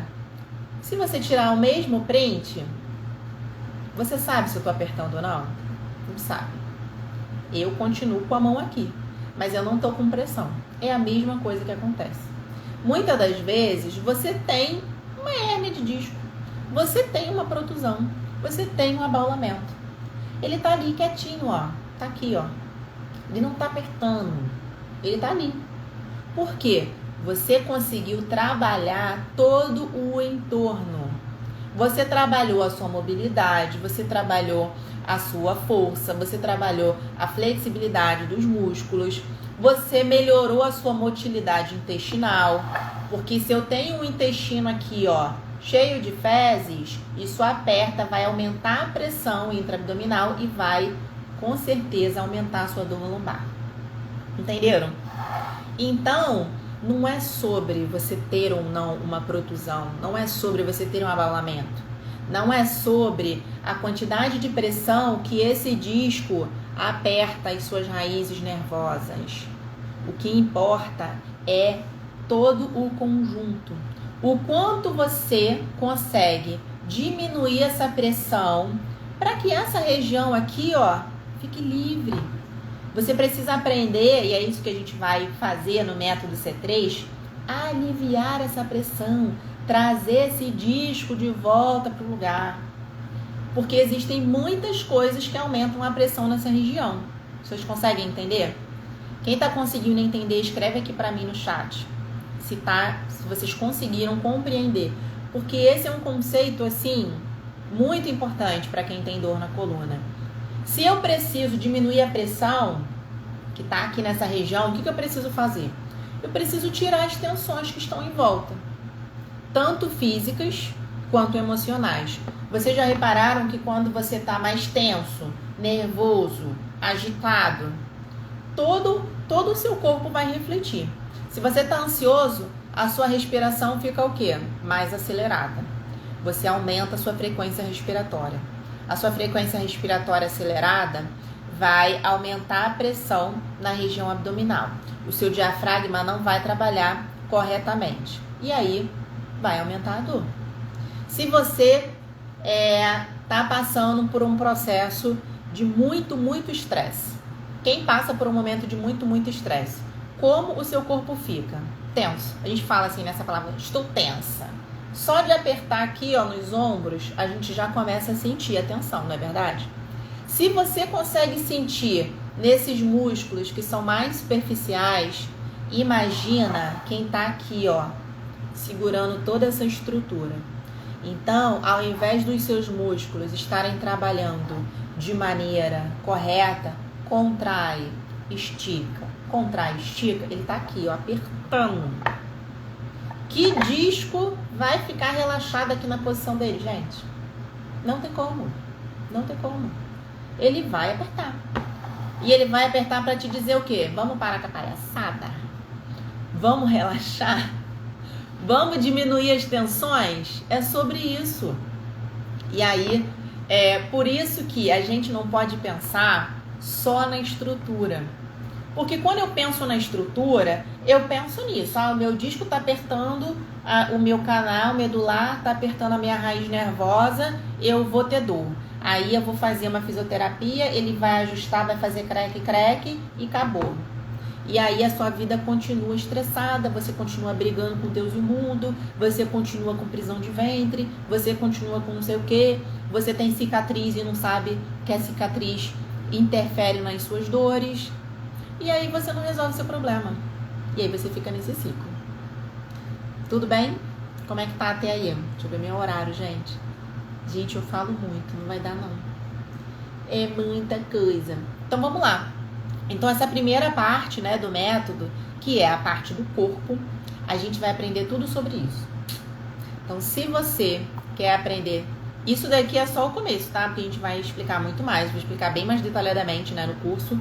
se você tirar o mesmo print, você sabe se eu tô apertando ou não? Não sabe. Eu continuo com a mão aqui, mas eu não tô com pressão. É a mesma coisa que acontece. Muitas das vezes, você tem uma hérnia de disco, você tem uma protusão, você tem um abaulamento. Ele tá ali quietinho, ó. Tá aqui, ó. Ele não tá apertando. Ele tá ali. Por quê? Você conseguiu trabalhar todo o entorno. Você trabalhou a sua mobilidade, você trabalhou a sua força, você trabalhou a flexibilidade dos músculos, você melhorou a sua motilidade intestinal. Porque se eu tenho um intestino aqui, ó, cheio de fezes, isso aperta, vai aumentar a pressão intraabdominal e vai, com certeza, aumentar a sua dor lombar. Entenderam? Então, não é sobre você ter ou não uma protusão, não é sobre você ter um abaulamento, não é sobre a quantidade de pressão que esse disco aperta as suas raízes nervosas. O que importa é todo o conjunto. O quanto você consegue diminuir essa pressão para que essa região aqui, ó, fique livre. Você precisa aprender, e é isso que a gente vai fazer no método C3, a aliviar essa pressão, trazer esse disco de volta para o lugar. Porque existem muitas coisas que aumentam a pressão nessa região. Vocês conseguem entender? Quem está conseguindo entender, escreve aqui para mim no chat. Se vocês conseguiram compreender. Porque esse é um conceito, assim, muito importante para quem tem dor na coluna. Se eu preciso diminuir a pressão que está aqui nessa região, o que eu preciso fazer? Eu preciso tirar as tensões que estão em volta, tanto físicas quanto emocionais. Vocês já repararam que quando você está mais tenso, nervoso, agitado, todo o seu corpo vai refletir. Se você está ansioso, a sua respiração fica o quê? Mais acelerada. Você aumenta a sua frequência respiratória. A sua frequência respiratória acelerada vai aumentar a pressão na região abdominal. O seu diafragma não vai trabalhar corretamente. E aí, vai aumentar a dor. Se você está passando por um processo de muito estresse. Quem passa por um momento de muito estresse? Como o seu corpo fica? Tenso. A gente fala assim nessa palavra, estou tensa. Só de apertar aqui, ó, nos ombros, a gente já começa a sentir a tensão, não é verdade? Se você consegue sentir nesses músculos que são mais superficiais, imagina quem tá aqui, ó, segurando toda essa estrutura. Então, ao invés dos seus músculos estarem trabalhando de maneira correta, contrai, estica, ele tá aqui, ó, apertando. Que disco vai ficar relaxado aqui na posição dele, gente? Não tem como. Ele vai apertar. E ele vai apertar para te dizer o quê? Vamos parar com a palhaçada? Vamos relaxar? Vamos diminuir as tensões? É sobre isso. E aí, é por isso que a gente não pode pensar só na estrutura. Porque quando eu penso na estrutura, eu penso nisso. O meu disco está apertando o meu canal medular, está apertando a minha raiz nervosa, eu vou ter dor. Aí eu vou fazer uma fisioterapia, ele vai ajustar, vai fazer creque e acabou. E aí a sua vida continua estressada, você continua brigando com Deus e o mundo, você continua com prisão de ventre, você continua com não sei o quê, você tem cicatriz e não sabe que a cicatriz interfere nas suas dores. E aí você não resolve o seu problema. E aí você fica nesse ciclo. Tudo bem? Como é que tá até aí? Deixa eu ver meu horário, gente. Gente, eu falo muito, não vai dar não. É muita coisa. Então vamos lá. Então essa primeira parte, né, do método, que é a parte do corpo, a gente vai aprender tudo sobre isso. Então se você quer aprender, isso daqui é só o começo, tá? Porque a gente vai explicar muito mais, vou explicar bem mais detalhadamente, né, no curso,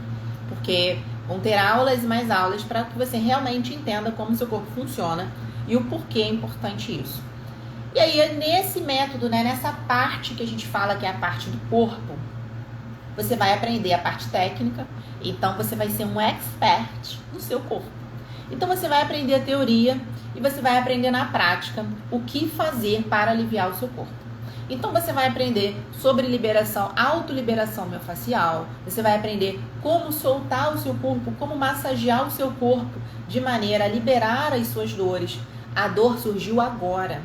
porque vão ter aulas e mais aulas para que você realmente entenda como o seu corpo funciona e o porquê é importante isso. E aí, nesse método, né, nessa parte que a gente fala que é a parte do corpo, você vai aprender a parte técnica, então você vai ser um expert no seu corpo. Então você vai aprender a teoria e você vai aprender na prática o que fazer para aliviar o seu corpo. Então você vai aprender sobre liberação, autoliberação miofascial, você vai aprender como soltar o seu corpo, como massagear o seu corpo de maneira a liberar as suas dores. A dor surgiu agora.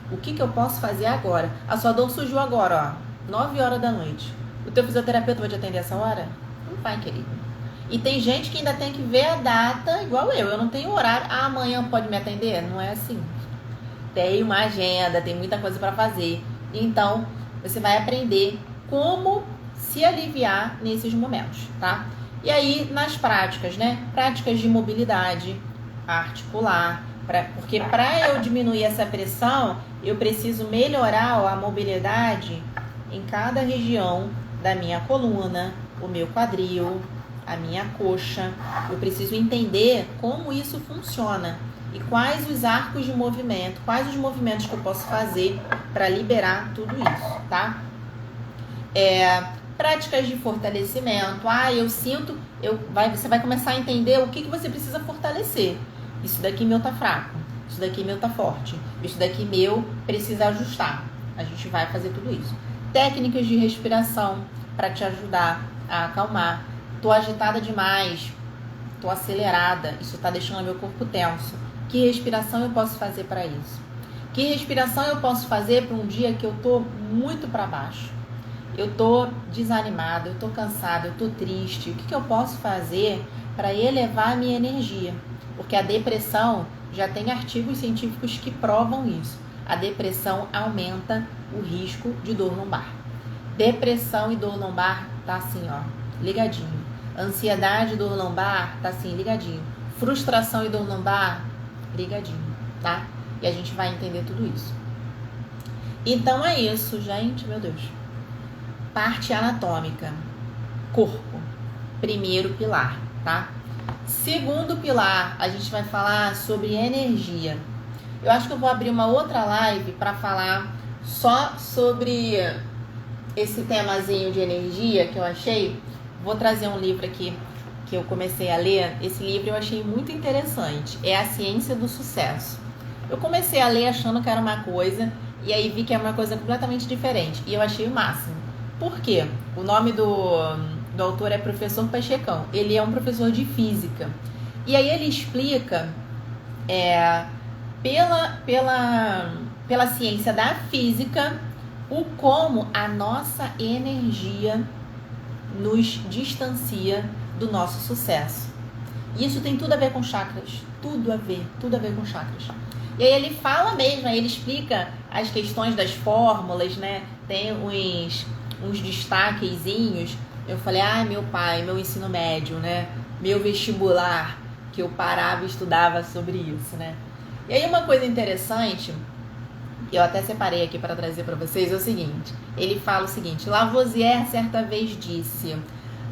O que eu posso fazer agora? A sua dor surgiu agora, ó, 9 horas da noite. O teu fisioterapeuta vai te atender essa hora? Não vai, querido. E tem gente que ainda tem que ver a data, igual eu não tenho horário. Amanhã pode me atender? Não é assim. Tem uma agenda, tem muita coisa para fazer. Então, você vai aprender como se aliviar nesses momentos, tá? E aí, nas práticas, né? Práticas de mobilidade articular, porque para eu diminuir essa pressão, eu preciso melhorar a mobilidade em cada região da minha coluna, o meu quadril, a minha coxa. Eu preciso entender como isso funciona. E quais os arcos de movimento, quais os movimentos que eu posso fazer para liberar tudo isso, tá? Práticas de fortalecimento. Eu sinto, você vai começar a entender o que você precisa fortalecer. Isso daqui meu tá fraco, isso daqui meu tá forte, isso daqui meu precisa ajustar. A gente vai fazer tudo isso. Técnicas de respiração para te ajudar a acalmar. Tô agitada demais, tô acelerada, isso tá deixando meu corpo tenso. Que respiração eu posso fazer para isso? Que respiração eu posso fazer para um dia que eu tô muito para baixo? Eu tô desanimada, eu tô cansada, eu tô triste. O que eu posso fazer para elevar a minha energia? Porque a depressão, já tem artigos científicos que provam isso. A depressão aumenta o risco de dor lombar. Depressão e dor lombar tá assim, ó, ligadinho. Ansiedade e dor lombar tá assim, ligadinho. Frustração e dor lombar, ligadinho, tá? E a gente vai entender tudo isso. Então é isso, gente, meu Deus. Parte anatômica. Corpo. Primeiro pilar, tá? Segundo pilar, a gente vai falar sobre energia. Eu acho que eu vou abrir uma outra live para falar só sobre esse temazinho de energia que eu achei. Vou trazer um livro aqui que eu comecei a ler. Esse livro eu achei muito interessante. É A Ciência do Sucesso. Eu comecei a ler achando que era uma coisa e aí vi que é uma coisa completamente diferente. E eu achei o máximo. Por quê? O nome do autor é Professor Pachecão. Ele é um professor de física. E aí ele explica pela ciência da física, o como a nossa energia nos distancia do nosso sucesso. E isso tem tudo a ver com chakras, tudo a ver com chakras. E aí ele fala mesmo, aí ele explica as questões das fórmulas, né? Tem uns destaquezinhos. Eu falei, meu pai, meu ensino médio, né? Meu vestibular, que eu parava e estudava sobre isso, né? E aí uma coisa interessante, eu até separei aqui para trazer para vocês, é o seguinte. Ele fala o seguinte: Lavoisier certa vez disse,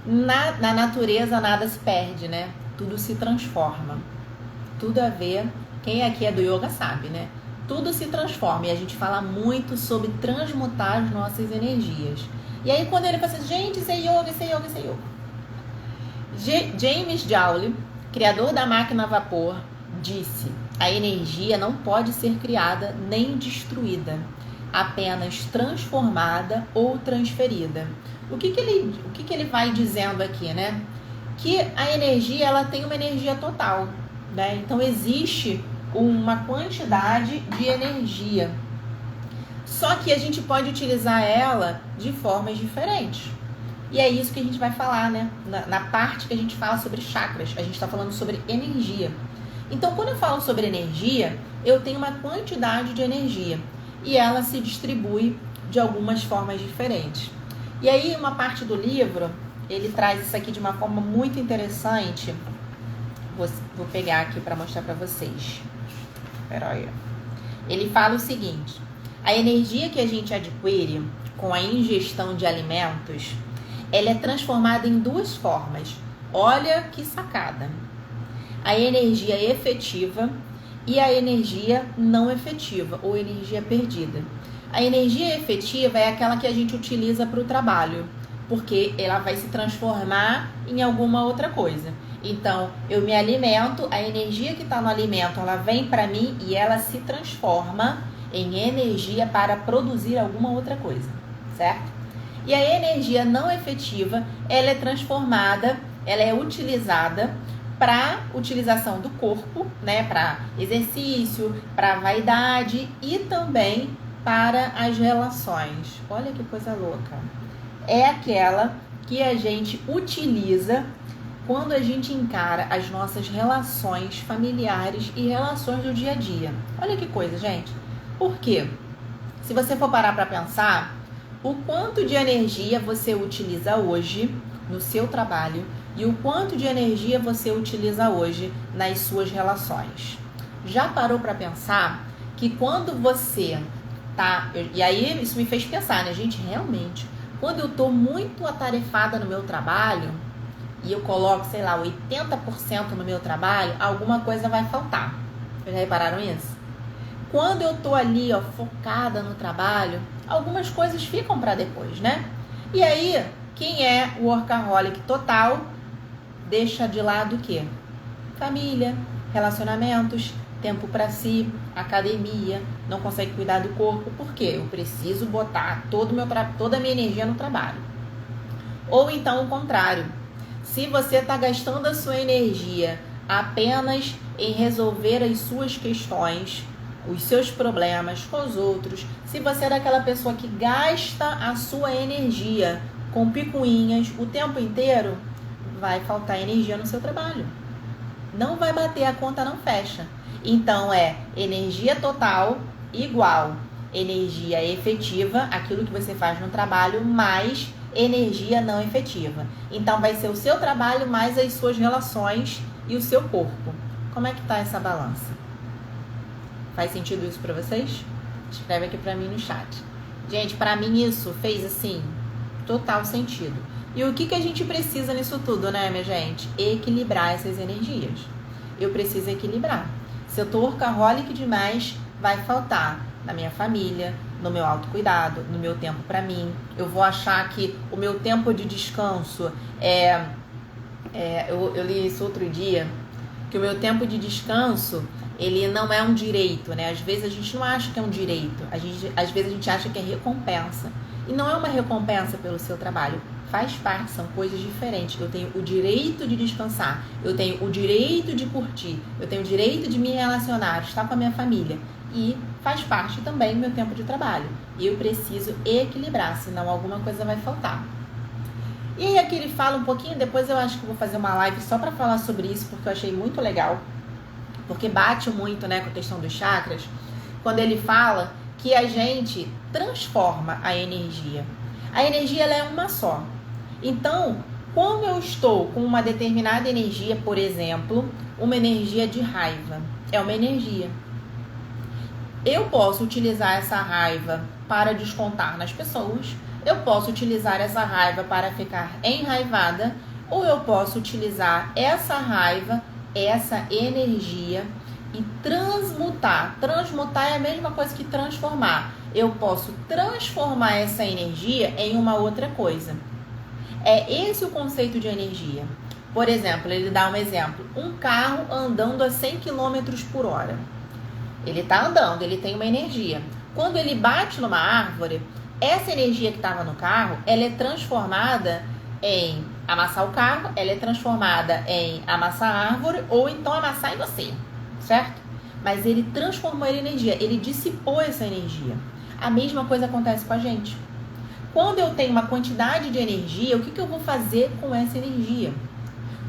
na natureza nada se perde, né? Tudo se transforma. Tudo a ver, quem aqui é do yoga sabe, né? Tudo se transforma e a gente fala muito sobre transmutar as nossas energias. E aí quando ele fala assim, gente, isso é yoga, isso é yoga, isso é yoga. James Joule, criador da máquina a vapor, disse: a energia não pode ser criada nem destruída, apenas transformada ou transferida. O que ele vai dizendo aqui, né? Que a energia, ela tem uma energia total, né? Então existe uma quantidade de energia. Só que a gente pode utilizar ela de formas diferentes. E é isso que a gente vai falar, né? Na parte que a gente fala sobre chakras, a gente está falando sobre energia. Então, quando eu falo sobre energia, eu tenho uma quantidade de energia e ela se distribui de algumas formas diferentes. E aí, uma parte do livro, ele traz isso aqui de uma forma muito interessante. Vou pegar aqui para mostrar para vocês. Espera aí. Ele fala o seguinte: a energia que a gente adquire com a ingestão de alimentos, ela é transformada em duas formas. Olha que sacada. A energia efetiva e a energia não efetiva, ou energia perdida. A energia efetiva é aquela que a gente utiliza para o trabalho, porque ela vai se transformar em alguma outra coisa. Então, eu me alimento, a energia que está no alimento, ela vem para mim e ela se transforma em energia para produzir alguma outra coisa, certo? E a energia não efetiva, ela é transformada, ela é utilizada para utilização do corpo, né, para exercício, para vaidade e também para as relações. Olha que coisa louca. É aquela que a gente utiliza quando a gente encara as nossas relações familiares e relações do dia a dia. Olha que coisa, gente. Por quê? Se você for parar para pensar, o quanto de energia você utiliza hoje no seu trabalho e o quanto de energia você utiliza hoje nas suas relações. Já parou para pensar que quando você tá... E aí isso me fez pensar, né, gente? Realmente, quando eu tô muito atarefada no meu trabalho e eu coloco, sei lá, 80% no meu trabalho, alguma coisa vai faltar. Vocês já repararam isso? Quando eu tô ali, ó, focada no trabalho, algumas coisas ficam para depois, né? E aí, quem é o workaholic total deixa de lado o quê? Família, relacionamentos, tempo para si, academia, não consegue cuidar do corpo. Por quê? Eu preciso botar toda a minha energia no trabalho. Ou então o contrário. Se você está gastando a sua energia apenas em resolver as suas questões, os seus problemas com os outros, se você é daquela pessoa que gasta a sua energia com picuinhas o tempo inteiro, vai faltar energia no seu trabalho. Não vai bater, a conta não fecha. Então é energia total igual energia efetiva, aquilo que você faz no trabalho, mais energia não efetiva. Então vai ser o seu trabalho mais as suas relações e o seu corpo. Como é que tá essa balança? Faz sentido isso para vocês? Escreve aqui para mim no chat. Gente, para mim isso fez assim total sentido. E o que a gente precisa nisso tudo, né, minha gente? Equilibrar essas energias. Eu preciso equilibrar. Se eu tô workaholic demais, vai faltar na minha família, no meu autocuidado, no meu tempo para mim. Eu vou achar que o meu tempo de descanso eu li isso outro dia, que o meu tempo de descanso, ele não é um direito, né? Às vezes a gente não acha que é um direito, às vezes a gente acha que é recompensa. E não é uma recompensa pelo seu trabalho. Faz parte, são coisas diferentes. Eu tenho o direito de descansar, eu tenho o direito de curtir, eu tenho o direito de me relacionar, estar com a minha família. e faz parte também do meu tempo de trabalho. Eu preciso equilibrar, senão alguma coisa vai faltar. E aí aqui ele fala um pouquinho, depois eu acho que vou fazer uma live só para falar sobre isso, porque eu achei muito legal, porque bate muito, né, com a questão dos chakras, quando ele fala que a gente transforma a energia. A energia ela é uma só. Então, quando eu estou com uma determinada energia, por exemplo, uma energia de raiva, é uma energia. Eu posso utilizar essa raiva para descontar nas pessoas, eu posso utilizar essa raiva para ficar enraivada, ou eu posso utilizar essa raiva, essa energia e transmutar. Transmutar é a mesma coisa que transformar. Eu posso transformar essa energia em uma outra coisa. É esse o conceito de energia. Por exemplo, ele dá um exemplo. Um carro andando a 100 km por hora. Ele está andando, ele tem uma energia. Quando ele bate numa árvore, essa energia que estava no carro, ela é transformada em amassar o carro, ela é transformada em amassar a árvore ou então amassar em você, certo? Mas ele transformou a energia, ele dissipou essa energia. A mesma coisa acontece com a gente. Quando eu tenho uma quantidade de energia, o que eu vou fazer com essa energia?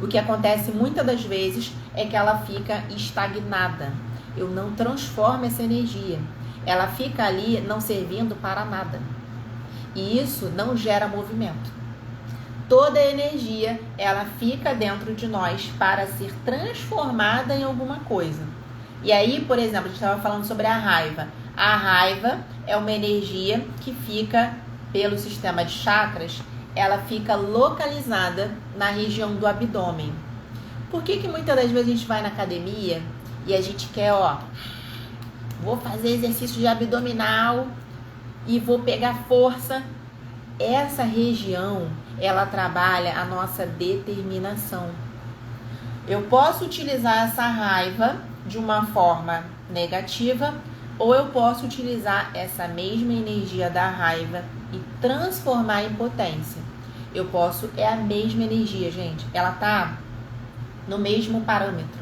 O que acontece muitas das vezes é que ela fica estagnada. Eu não transformo essa energia. Ela fica ali não servindo para nada. E isso não gera movimento. Toda energia, ela fica dentro de nós para ser transformada em alguma coisa. E aí, por exemplo, a gente estava falando sobre a raiva. A raiva é uma energia que fica pelo sistema de chakras, ela fica localizada na região do abdômen. Por que muitas das vezes a gente vai na academia e a gente quer, vou fazer exercício de abdominal e vou pegar força? Essa região, ela trabalha a nossa determinação. Eu posso utilizar essa raiva de uma forma negativa, ou eu posso utilizar essa mesma energia da raiva e transformar em potência. Eu posso, é a mesma energia, gente. Ela tá no mesmo parâmetro.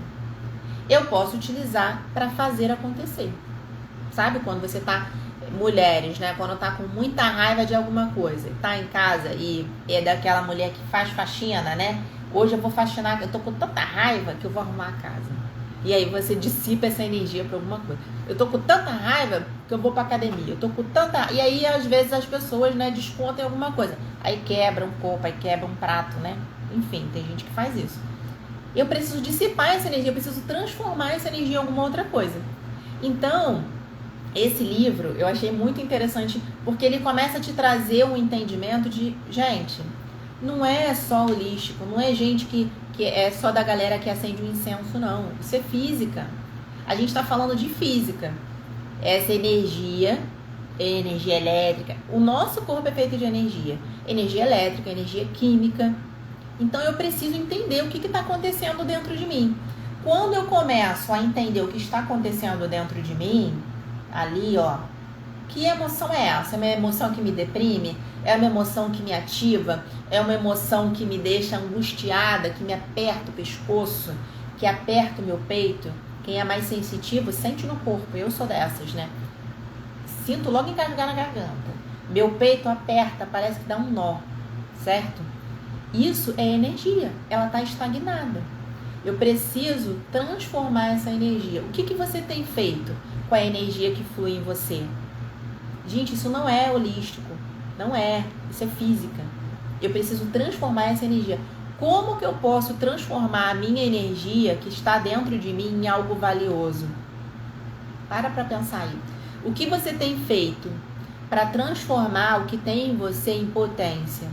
Eu posso utilizar para fazer acontecer. Sabe quando você tá, mulheres, né? Quando tá com muita raiva de alguma coisa, tá em casa e é daquela mulher que faz faxina, né? Hoje eu vou faxinar, eu tô com tanta raiva que eu vou arrumar a casa. E aí você dissipa essa energia para alguma coisa. Eu tô com tanta raiva que eu vou pra academia. Eu tô com tanta... E aí, às vezes, as pessoas, né, descontam em alguma coisa. Aí quebra um copo, aí quebra um prato, né? Enfim, tem gente que faz isso. Eu preciso dissipar essa energia, eu preciso transformar essa energia em alguma outra coisa. Então, esse livro eu achei muito interessante, porque ele começa a te trazer um entendimento de... Gente, não é só holístico, não é gente que é só da galera que acende o incenso, não. Isso é física. A gente está falando de física. Essa energia é energia elétrica. O nosso corpo é feito de energia. Energia elétrica, energia química. Então eu preciso entender o que está acontecendo dentro de mim. Quando eu começo a entender o que está acontecendo dentro de mim, ali, que emoção é essa? É uma emoção que me deprime? É uma emoção que me ativa? É uma emoção que me deixa angustiada, que me aperta o pescoço, que aperta o meu peito? Quem é mais sensitivo sente no corpo. Eu sou dessas, né? Sinto logo engasgar na garganta. Meu peito aperta, parece que dá um nó, certo? Isso é energia. Ela está estagnada. Eu preciso transformar essa energia. O que você tem feito com a energia que flui em você? Gente, isso não é holístico. Não é. Isso é física. Eu preciso transformar essa energia. Como que eu posso transformar a minha energia que está dentro de mim em algo valioso? Para pensar aí. O que você tem feito para transformar o que tem em você em potência?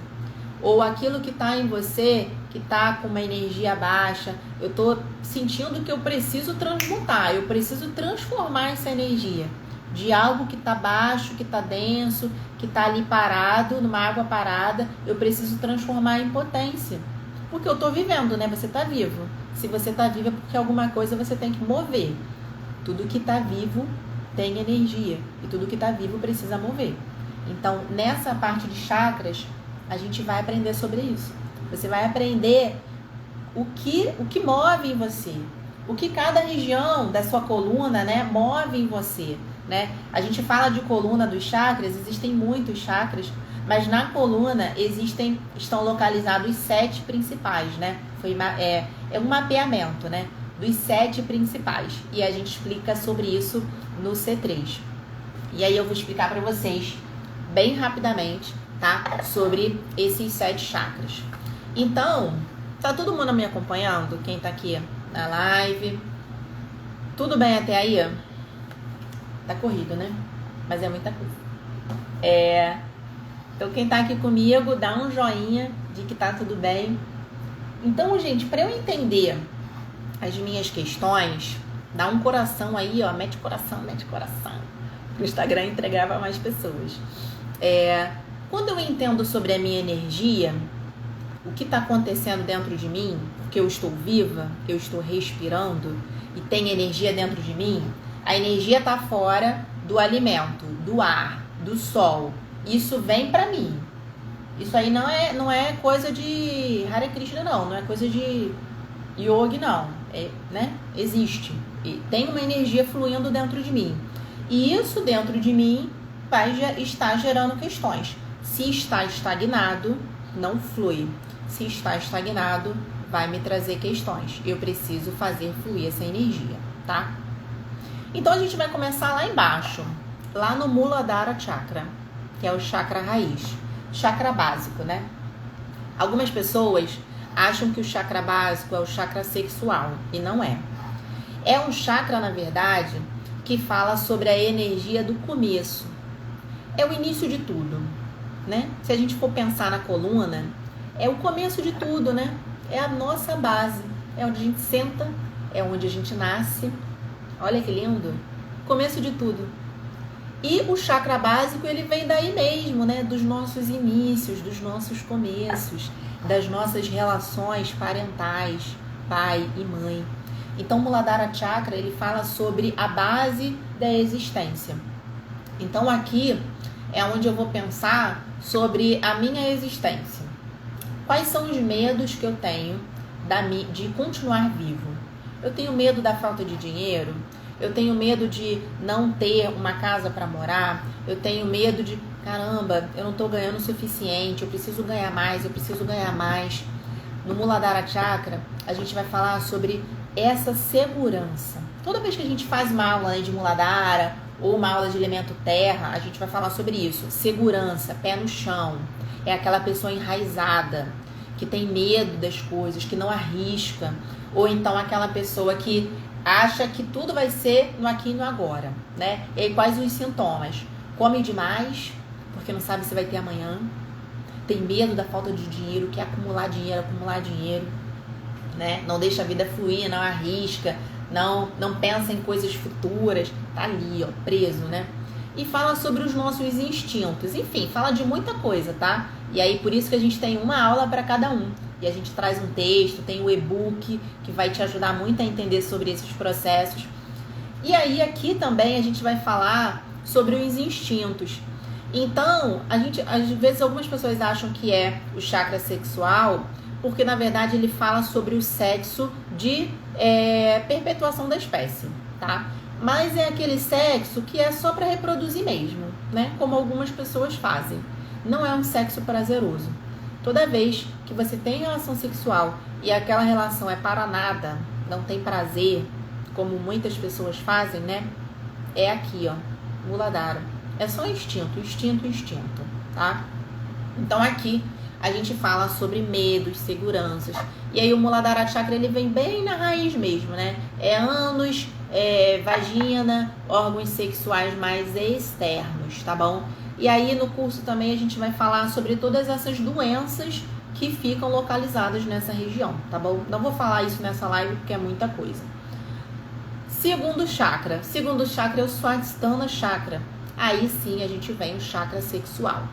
Ou aquilo que está em você, que está com uma energia baixa, eu estou sentindo que eu preciso transmutar, eu preciso transformar essa energia de algo que está baixo, que está denso, que está ali parado, numa água parada, eu preciso transformar em potência. Porque eu estou vivendo, né? Você está vivo. Se você está vivo é porque alguma coisa você tem que mover. Tudo que está vivo tem energia e tudo que está vivo precisa mover. Então, nessa parte de chakras, a gente vai aprender sobre isso. Você vai aprender o que move em você, o que cada região da sua coluna, né, move em você, né? A gente fala de coluna dos chakras, existem muitos chakras, mas na coluna estão localizados 7 principais, né? É um mapeamento, né, dos 7 principais. E a gente explica sobre isso no C3. E aí eu vou explicar para vocês bem rapidamente, tá? Sobre esses 7 chakras. Então, tá todo mundo me acompanhando? Quem tá aqui na live? Tudo bem até aí? Tá corrido, né? Mas é muita coisa. Então, quem tá aqui comigo, dá um joinha de que tá tudo bem. Então, gente, para eu entender as minhas questões, dá um coração aí, ó. Mete coração. O Instagram entregava a mais pessoas. Quando eu entendo sobre a minha energia, o que está acontecendo dentro de mim, porque eu estou viva, eu estou respirando e tem energia dentro de mim, a energia está fora do alimento, do ar, do sol. Isso vem para mim. Isso aí não é coisa de Hare Krishna, não é coisa de yogi, não. Né? Existe. E tem uma energia fluindo dentro de mim. E isso dentro de mim vai estar gerando questões. Se está estagnado, não flui. Se está estagnado, vai me trazer questões. Eu preciso fazer fluir essa energia, tá? Então a gente vai começar lá embaixo, lá no Muladhara Chakra, que é o chakra raiz, chakra básico, né? Algumas pessoas acham que o chakra básico é o chakra sexual, e não é. É um chakra, na verdade, que fala sobre a energia do começo. É o início de tudo, né? Se a gente for pensar na coluna, é o começo de tudo, né? É a nossa base, é onde a gente senta, é onde a gente nasce. Olha que lindo! Começo de tudo. E o chakra básico, ele vem daí mesmo, né? Dos nossos inícios, dos nossos começos, das nossas relações parentais, pai e mãe. Então, Muladhara Chakra, ele fala sobre a base da existência. Então, aqui é onde eu vou pensar sobre a minha existência. Quais são os medos que eu tenho de continuar vivo? Eu tenho medo da falta de dinheiro? Eu tenho medo de não ter uma casa para morar? Eu tenho medo de, caramba, eu não estou ganhando o suficiente, eu preciso ganhar mais. No Muladhara Chakra, a gente vai falar sobre essa segurança. Toda vez que a gente faz uma aula, né, de Muladhara ou uma aula de elemento terra, a gente vai falar sobre isso. Segurança, pé no chão. É aquela pessoa enraizada, que tem medo das coisas, que não arrisca. Ou então aquela pessoa que acha que tudo vai ser no aqui e no agora, né? E aí, quais os sintomas? Come demais, porque não sabe se vai ter amanhã. Tem medo da falta de dinheiro, quer acumular dinheiro, né? Não deixa a vida fluir, não arrisca, não pensa em coisas futuras, tá ali, ó, preso, né? E fala sobre os nossos instintos, enfim, fala de muita coisa, tá? E aí, por isso que a gente tem uma aula para cada um. E a gente traz um texto, tem o e-book, que vai te ajudar muito a entender sobre esses processos. E aí, aqui também a gente vai falar sobre os instintos. Então, às vezes, algumas pessoas acham que é o chakra sexual, porque, na verdade, ele fala sobre o sexo de perpetuação da espécie, tá? Mas é aquele sexo que é só para reproduzir mesmo, né? Como algumas pessoas fazem. Não é um sexo prazeroso. Toda vez que você tem relação sexual e aquela relação é para nada, não tem prazer, como muitas pessoas fazem, né? É aqui, ó, Muladhara. É só instinto, tá? Então aqui a gente fala sobre medos, seguranças. E aí o Muladhara Chakra, ele vem bem na raiz mesmo, né? É ânus, vagina, órgãos sexuais mais externos, tá bom? E aí no curso também a gente vai falar sobre todas essas doenças que ficam localizadas nessa região, tá bom? Não vou falar isso nessa live porque é muita coisa. Segundo chakra é o Swadhisthana Chakra. Aí sim a gente vem o chakra sexual.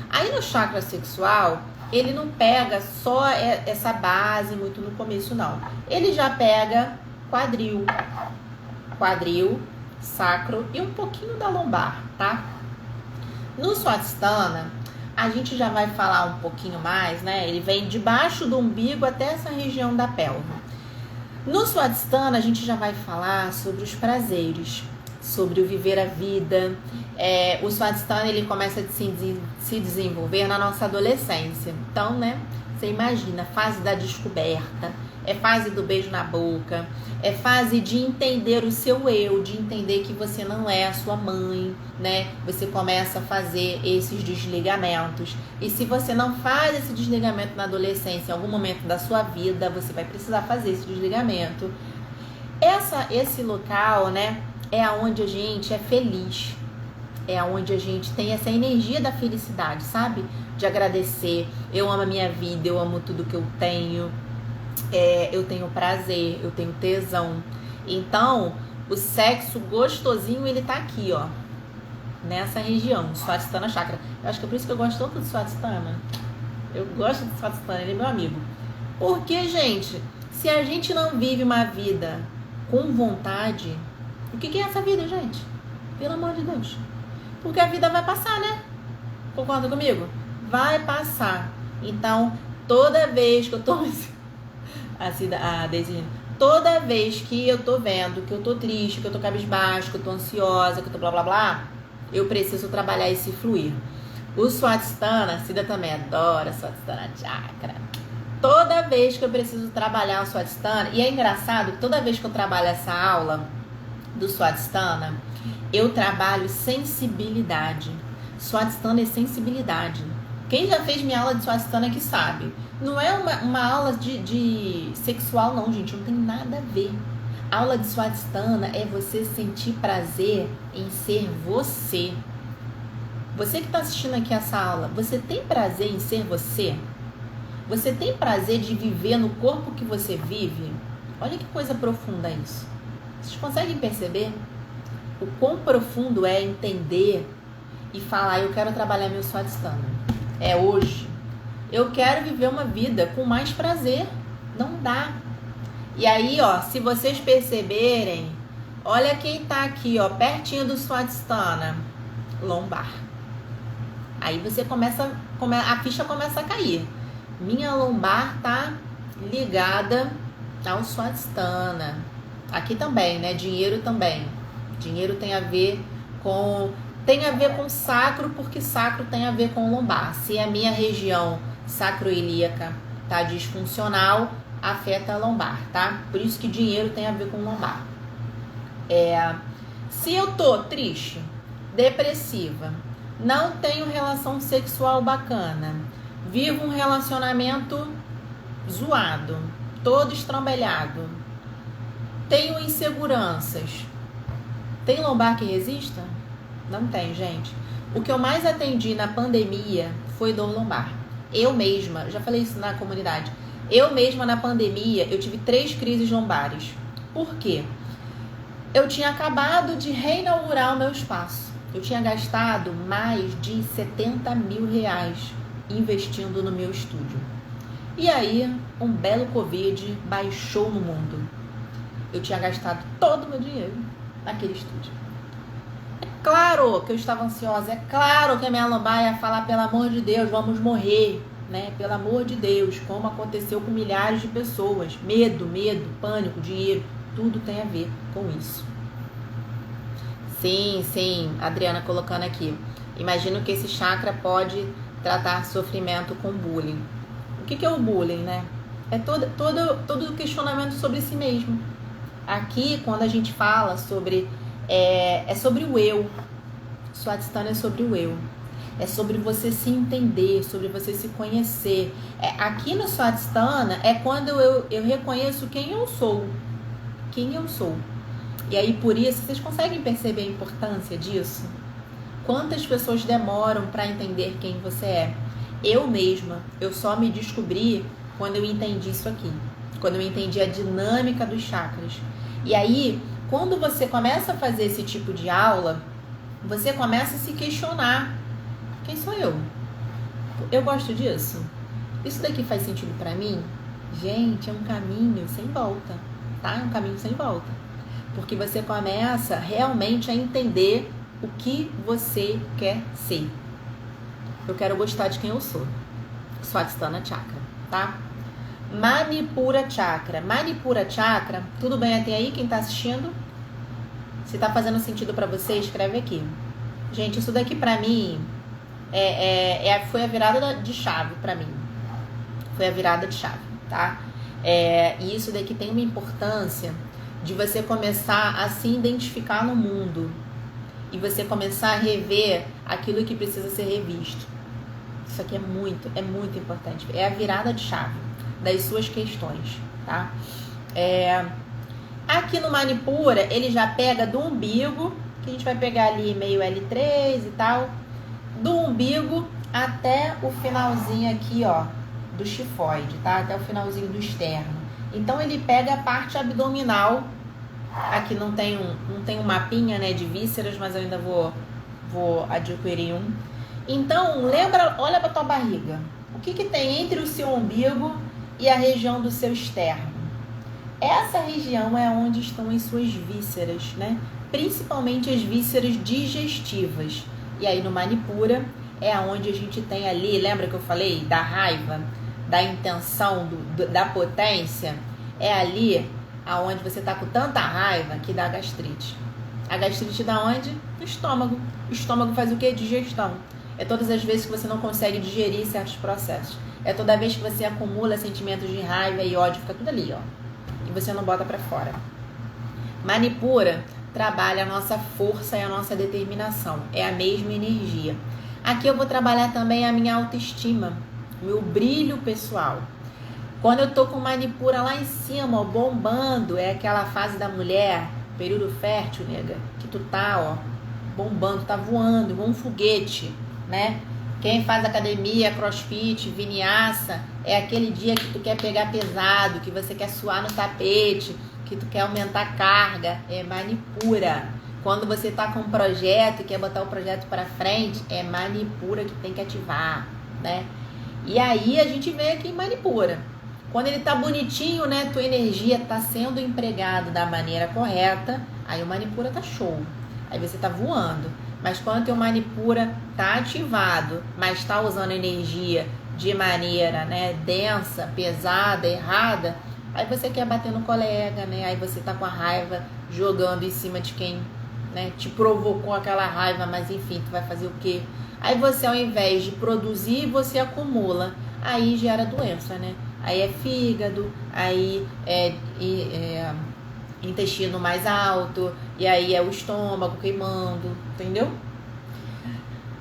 Aí no chakra sexual, ele não pega só essa base muito no começo, não. Ele já pega quadril, sacro e um pouquinho da lombar, tá? No Swadhisthana, a gente já vai falar um pouquinho mais, né? Ele vem debaixo do umbigo até essa região da pelve. No Swadhisthana, a gente já vai falar sobre os prazeres, sobre o viver a vida. O Swadhisthana, ele começa a se desenvolver na nossa adolescência. Então, né, você imagina, fase da descoberta, é fase do beijo na boca, é fase de entender o seu eu, de entender que você não é a sua mãe, né? Você começa a fazer esses desligamentos. E se você não faz esse desligamento na adolescência, em algum momento da sua vida, você vai precisar fazer esse desligamento. Esse local, né, é onde a gente é feliz. É onde a gente tem essa energia da felicidade, sabe? De agradecer. Eu amo a minha vida, eu amo tudo que eu tenho. Eu tenho prazer, eu tenho tesão. Então, o sexo gostosinho, ele tá aqui, ó. Nessa região, Swadhisthana Chakra. Eu acho que é por isso que eu gosto tanto do Swadhisthana. Eu gosto do Swadhisthana, ele é meu amigo. Porque, gente, se a gente não vive uma vida com vontade, o que é essa vida, gente? Pelo amor de Deus. Porque a vida vai passar, né? Concorda comigo? Vai passar. Então, toda vez que eu tô... A Daisy, toda vez que eu tô vendo que eu tô triste, que eu tô cabisbaixo, que eu tô ansiosa, que eu tô blá blá blá, eu preciso trabalhar esse fluir. O Swadhisthana, Cida também adora Swadhisthana Chakra. Toda vez que eu preciso trabalhar o Swadhisthana, e é engraçado, toda vez que eu trabalho essa aula do Swadhisthana, eu trabalho sensibilidade. Swadhisthana é sensibilidade. Quem já fez minha aula de Swadhisthana que sabe. Não é uma aula de sexual não, gente. Não tem nada a ver. A aula de Swadhisthana é você sentir prazer em ser você. Você que está assistindo aqui essa aula, você tem prazer em ser você? Você tem prazer de viver no corpo que você vive? Olha que coisa profunda isso. Vocês conseguem perceber? O quão profundo é entender e falar, eu quero trabalhar meu Swadhisthana. É hoje. Eu quero viver uma vida com mais prazer. Não dá. E aí, ó, se vocês perceberem, olha quem tá aqui, ó, pertinho do Swadhisthana. Lombar. Aí você a ficha começa a cair. Minha lombar tá ligada ao Swadhisthana. Aqui também, né? Dinheiro também. Dinheiro tem a ver com sacro, porque sacro tem a ver com lombar. Se a minha região sacroilíaca tá disfuncional, afeta a lombar, tá? Por isso que dinheiro tem a ver com lombar. Se eu tô triste, depressiva, não tenho relação sexual bacana, vivo um relacionamento zoado, todo estrambelhado, tenho inseguranças, tem lombar que resista? Não tem, gente. O que eu mais atendi na pandemia foi dor lombar. Eu mesma, já falei isso na comunidade, eu mesma na pandemia, eu tive 3 crises lombares. Por quê? Eu tinha acabado de reinaugurar o meu espaço. Eu tinha gastado mais de 70 mil reais investindo no meu estúdio. E aí, um belo Covid baixou no mundo. Eu tinha gastado todo o meu dinheiro naquele estúdio. É claro que eu estava ansiosa, é claro que a minha lombar ia falar, pelo amor de Deus, vamos morrer, né? Pelo amor de Deus, como aconteceu com milhares de pessoas. Medo, pânico, dinheiro, tudo tem a ver com isso. Sim, Adriana colocando aqui. Imagino que esse chakra pode tratar sofrimento com bullying. O que é o bullying, né? É todo questionamento sobre si mesmo. Aqui, quando a gente fala sobre... É sobre o eu. Swadhisthana é sobre o eu. É sobre você se entender, sobre você se conhecer. Aqui no Swadhisthana é quando eu reconheço quem eu sou. Quem eu sou. E aí, por isso, vocês conseguem perceber a importância disso? Quantas pessoas demoram para entender quem você é? Eu mesma, eu só me descobri quando eu entendi isso aqui. Quando eu entendi a dinâmica dos chakras. E aí, quando você começa a fazer esse tipo de aula, você começa a se questionar. Quem sou eu? Eu gosto disso? Isso daqui faz sentido pra mim? Gente, é um caminho sem volta, tá? É um caminho sem volta. Porque você começa realmente a entender o que você quer ser. Eu quero gostar de quem eu sou. Swadhisthana Chakra, tá? Manipura Chakra. Manipura Chakra, tudo bem até aí quem tá assistindo? Se tá fazendo sentido para você, escreve aqui. Gente, isso daqui pra mim foi a virada de chave pra mim. Foi a virada de chave, tá? E isso daqui tem uma importância de você começar a se identificar no mundo e você começar a rever aquilo que precisa ser revisto. Isso aqui é muito importante. É a virada de chave das suas questões, tá? Aqui no Manipura, ele já pega do umbigo, que a gente vai pegar ali meio L3 e tal, do umbigo até o finalzinho aqui, ó, do chifoide, tá? Até o finalzinho do externo. Então, ele pega a parte abdominal. Aqui não tem um mapinha, né, de vísceras, mas eu ainda vou adquirir um. Então, olha pra tua barriga. O que tem entre o seu umbigo e a região do seu externo? Essa região é onde estão as suas vísceras, né? Principalmente as vísceras digestivas. E aí no Manipura é onde a gente tem ali, lembra que eu falei da raiva, da intenção, da potência? É ali aonde você tá com tanta raiva que dá gastrite. A gastrite dá onde? No estômago. O estômago faz o quê? Digestão. É todas as vezes que você não consegue digerir certos processos. É toda vez que você acumula sentimentos de raiva e ódio, fica tudo ali, ó. E você não bota pra fora. Manipura trabalha a nossa força e a nossa determinação. É a mesma energia. Aqui eu vou trabalhar também a minha autoestima, meu brilho pessoal. Quando eu tô com Manipura lá em cima, ó, bombando, é aquela fase da mulher, período fértil, nega, que tu tá, ó, bombando, tá voando, igual um foguete, né? Quem faz academia, crossfit, vinyasa, é aquele dia que tu quer pegar pesado, que você quer suar no tapete, que tu quer aumentar a carga, é Manipura. Quando você tá com um projeto e quer botar o projeto para frente, é Manipura que tem que ativar, né? E aí a gente vem aqui em Manipura. Quando ele tá bonitinho, né, tua energia tá sendo empregada da maneira correta, aí o Manipura tá show. Aí você tá voando. Mas quando teu Manipura tá ativado, mas tá usando energia de maneira, né, densa, pesada, errada, aí você quer bater no colega, né? Aí você tá com a raiva jogando em cima de quem, né, te provocou aquela raiva, mas enfim, tu vai fazer o quê? Aí você, ao invés de produzir, você acumula. Aí gera doença, né? Aí é fígado, aí é intestino mais alto, e aí é o estômago queimando, entendeu?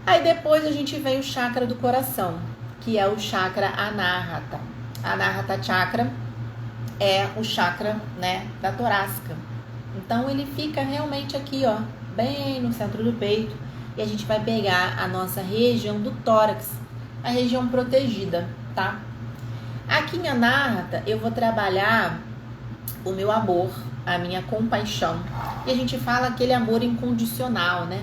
Aí depois a gente vem o chakra do coração, que é o chakra Anahata. Anahata Chakra é o chakra, né, da torácica. Então ele fica realmente aqui, ó, bem no centro do peito, e a gente vai pegar a nossa região do tórax, a região protegida, tá? Aqui em Anahata eu vou trabalhar o meu amor, a minha compaixão. E a gente fala aquele amor incondicional, né?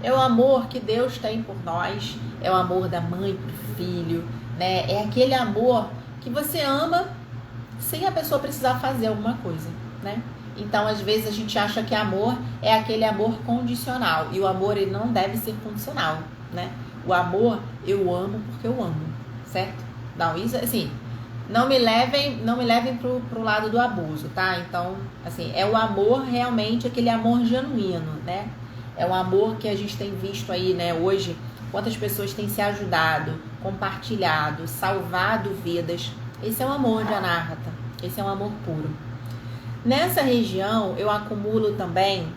É o amor que Deus tem por nós, é o amor da mãe pro filho, né? É aquele amor que você ama sem a pessoa precisar fazer alguma coisa, né? Então, às vezes, a gente acha que amor é aquele amor condicional. E o amor, ele não deve ser condicional, né? O amor, eu amo porque eu amo, certo? Não, isso, assim, não me levem pro lado do abuso, tá? Então, assim, é o amor realmente, aquele amor genuíno, né? É o amor que a gente tem visto aí, né? Hoje, quantas pessoas têm se ajudado, compartilhado, salvado vidas. Esse é o amor de Anahata. Esse é um amor puro. Nessa região, eu acumulo também,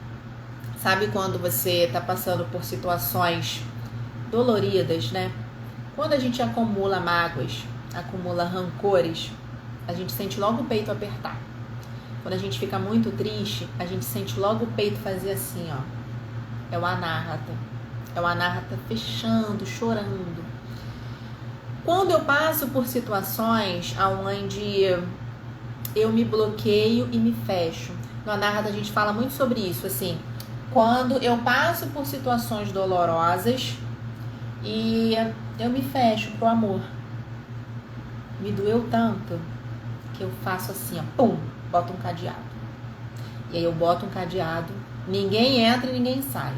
sabe quando você tá passando por situações doloridas, né? Quando a gente acumula mágoas, acumula rancores, a gente sente logo o peito apertar. Quando a gente fica muito triste, a gente sente logo o peito fazer assim, ó. É o Anahata. É o Anahata fechando, chorando. Quando eu passo por situações onde eu me bloqueio e me fecho. No Anahata a gente fala muito sobre isso, assim. Quando eu passo por situações dolorosas e eu me fecho pro amor. Me doeu tanto que eu faço assim, ó, pum, boto um cadeado. E aí eu boto um cadeado, ninguém entra e ninguém sai.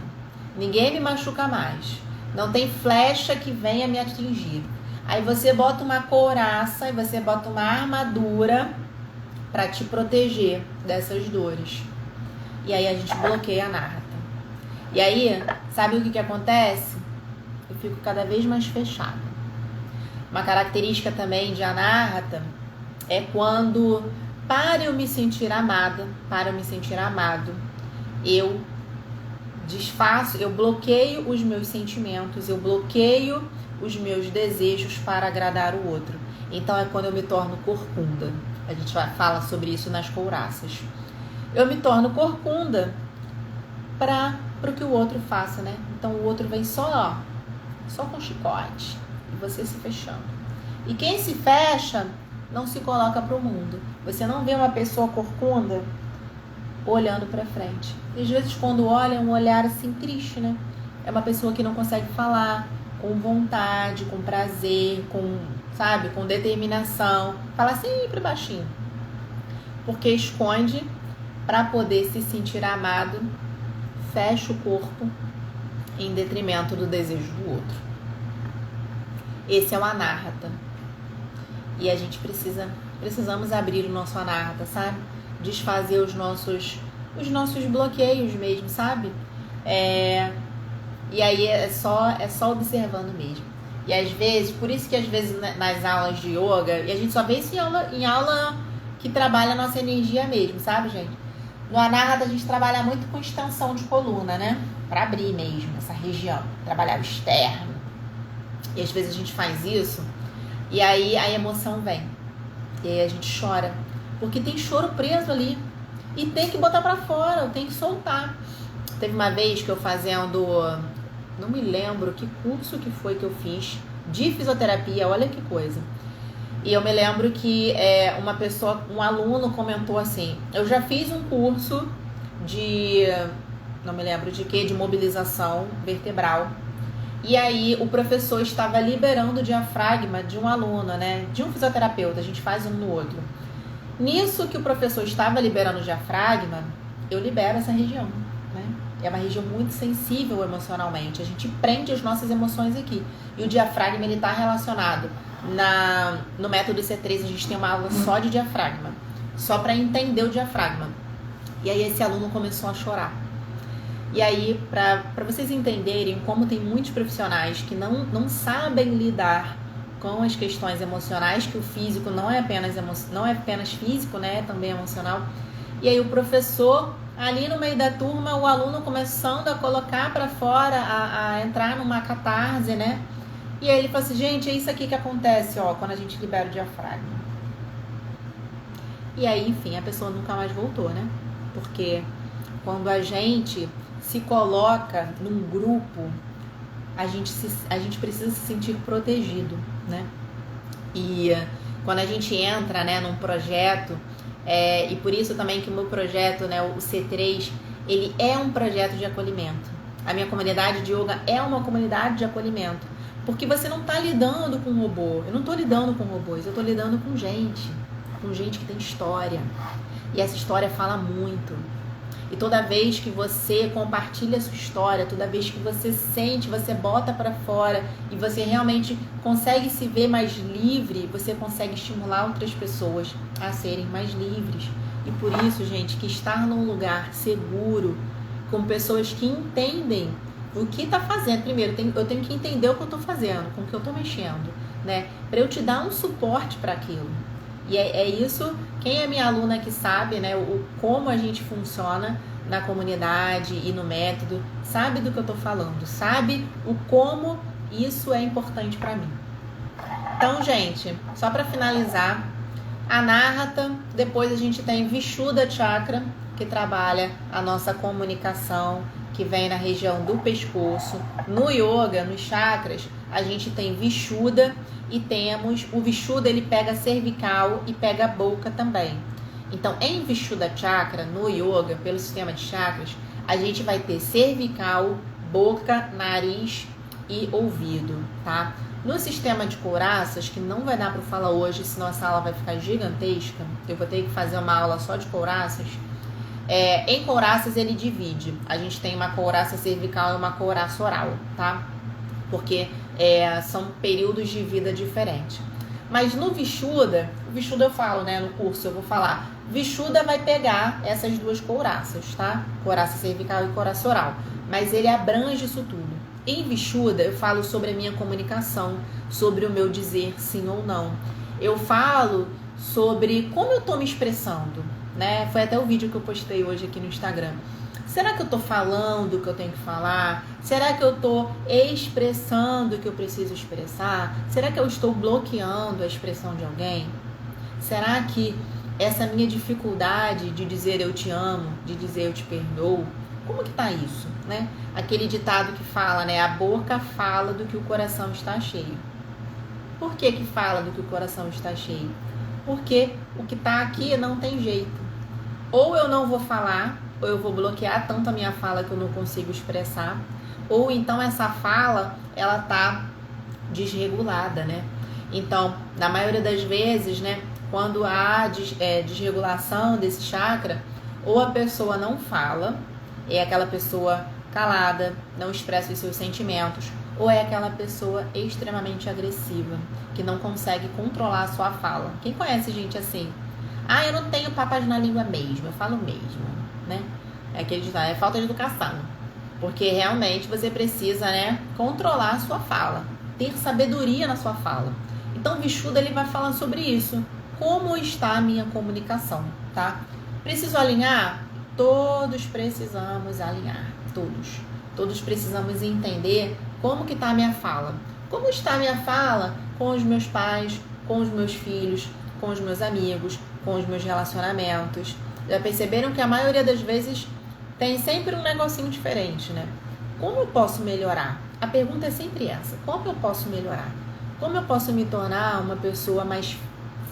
Ninguém me machuca mais. Não tem flecha que venha me atingir. Aí você bota uma couraça e você bota uma armadura para te proteger dessas dores. E aí a gente bloqueia a Anahata. E aí, sabe o que acontece? Eu fico cada vez mais fechada. Uma característica também de Anahata é quando, para eu me sentir amada, para eu me sentir amado, eu desfaço, eu bloqueio os meus sentimentos, eu bloqueio os meus desejos para agradar o outro. Então é quando eu me torno corcunda. A gente fala sobre isso nas couraças. Eu me torno corcunda para o que o outro faça, né? Então o outro vem só com chicote e você se fechando. E quem se fecha não se coloca para o mundo. Você não vê uma pessoa corcunda olhando para frente. E às vezes quando olha é um olhar assim triste, né? É uma pessoa que não consegue falar com vontade, com prazer, com determinação. Fala sempre baixinho. Porque esconde para poder se sentir amado, fecha o corpo em detrimento do desejo do outro. Esse é o Anahata. E a gente precisamos abrir o nosso Anahata, sabe? Desfazer os nossos bloqueios mesmo, sabe? E aí é só observando mesmo. E às vezes, por isso que às vezes nas aulas de yoga, e a gente só vê isso em aula que trabalha a nossa energia mesmo, sabe, gente? No Anahata a gente trabalha muito com extensão de coluna, né? Pra abrir mesmo essa região, trabalhar o externo. E às vezes a gente faz isso e aí a emoção vem. E aí a gente chora, porque tem choro preso ali e tem que botar pra fora, tem que soltar. Teve uma vez que eu fazendo, não me lembro que curso que foi que eu fiz de fisioterapia, olha que coisa. E eu me lembro que um aluno comentou assim: eu já fiz um curso não me lembro de quê, de mobilização vertebral. E aí o professor estava liberando o diafragma de um aluno, né? De um fisioterapeuta, a gente faz um no outro. Nisso que o professor estava liberando o diafragma, eu libero essa região, né? É uma região muito sensível emocionalmente. A gente prende as nossas emoções aqui. E o diafragma, ele está relacionado no método C3, a gente tem uma aula só de diafragma, só para entender o diafragma. E aí esse aluno começou a chorar. E aí, para vocês entenderem como tem muitos profissionais que não sabem lidar com as questões emocionais, que o físico não é apenas físico, né? É também emocional. E aí o professor, ali no meio da turma, o aluno começando a colocar para fora, a entrar numa catarse, né? E aí ele falou assim: gente, é isso aqui que acontece, ó, quando a gente libera o diafragma. E aí, enfim, a pessoa nunca mais voltou, né? Porque quando a gente se coloca num grupo, a gente precisa se sentir protegido, né? E quando a gente entra, né, num projeto, e por isso também que o meu projeto, né, o C3, ele é um projeto de acolhimento. A minha comunidade de yoga é uma comunidade de acolhimento. Porque você não está lidando com robô. Eu não estou lidando com robôs, eu estou lidando com gente que tem história. E essa história fala muito. E toda vez que você compartilha a sua história, toda vez que você sente, você bota para fora e você realmente consegue se ver mais livre, você consegue estimular outras pessoas a serem mais livres. E por isso, gente, que estar num lugar seguro, com pessoas que entendem o que está fazendo. Primeiro, eu tenho que entender o que eu estou fazendo, com o que eu estou mexendo, né? Para eu te dar um suporte para aquilo. E é isso, quem é minha aluna que sabe, né, como a gente funciona na comunidade e no método, sabe do que eu tô falando, sabe o como isso é importante para mim. Então, gente, só para finalizar, Anahata, depois a gente tem Vishuddha Chakra, que trabalha a nossa comunicação, que vem na região do pescoço. No yoga, nos chakras, a gente tem Vishuddha e temos o Vishuddha, ele pega a cervical e pega a boca também. Então, em Vishuddha Chakra, no yoga, pelo sistema de chakras, a gente vai ter cervical, boca, nariz e ouvido, tá? No sistema de couraças, que não vai dar para falar hoje, senão a sala vai ficar gigantesca, eu vou ter que fazer uma aula só de couraças. Em couraças ele divide. A gente tem uma couraça cervical e uma couraça oral, tá? porque são períodos de vida diferentes. Mas no Vishuddha, o Vishuddha eu falo, né, no curso eu vou falar, Vishuddha vai pegar essas duas couraças, tá? Couraça cervical e couraça oral, mas ele abrange isso tudo. Em Vishuddha eu falo sobre a minha comunicação, sobre o meu dizer sim ou não. Eu falo sobre como eu tô me expressando, né? Foi até o vídeo que eu postei hoje aqui no Instagram. Será que eu tô falando o que eu tenho que falar? Será que eu tô expressando o que eu preciso expressar? Será que eu estou bloqueando a expressão de alguém? Será que essa minha dificuldade de dizer eu te amo, de dizer eu te perdoo, como que tá isso, né? Aquele ditado que fala, né? A boca fala do que o coração está cheio. Por que que fala do que o coração está cheio? Porque o que tá aqui não tem jeito. Ou eu não vou falar, ou eu vou bloquear tanto a minha fala que eu não consigo expressar, ou então essa fala, ela tá desregulada, né? Então, na maioria das vezes, né, quando há desregulação desse chakra, ou a pessoa não fala, é aquela pessoa calada, não expressa os seus sentimentos, ou é aquela pessoa extremamente agressiva, que não consegue controlar a sua fala. Quem conhece gente assim? Ah, eu não tenho papas na língua mesmo, eu falo mesmo, né? É falta de educação. Porque realmente você precisa, né, controlar a sua fala, ter sabedoria na sua fala. Então o Vishuddha ele vai falando sobre isso. Como está a minha comunicação, tá? Preciso alinhar? Todos precisamos alinhar, todos. Todos precisamos entender como que está a minha fala. Como está a minha fala com os meus pais, com os meus filhos, com os meus amigos, com os meus relacionamentos. Já perceberam que a maioria das vezes tem sempre um negocinho diferente, né? Como eu posso melhorar? A pergunta é sempre essa. Como eu posso melhorar? Como eu posso me tornar uma pessoa mais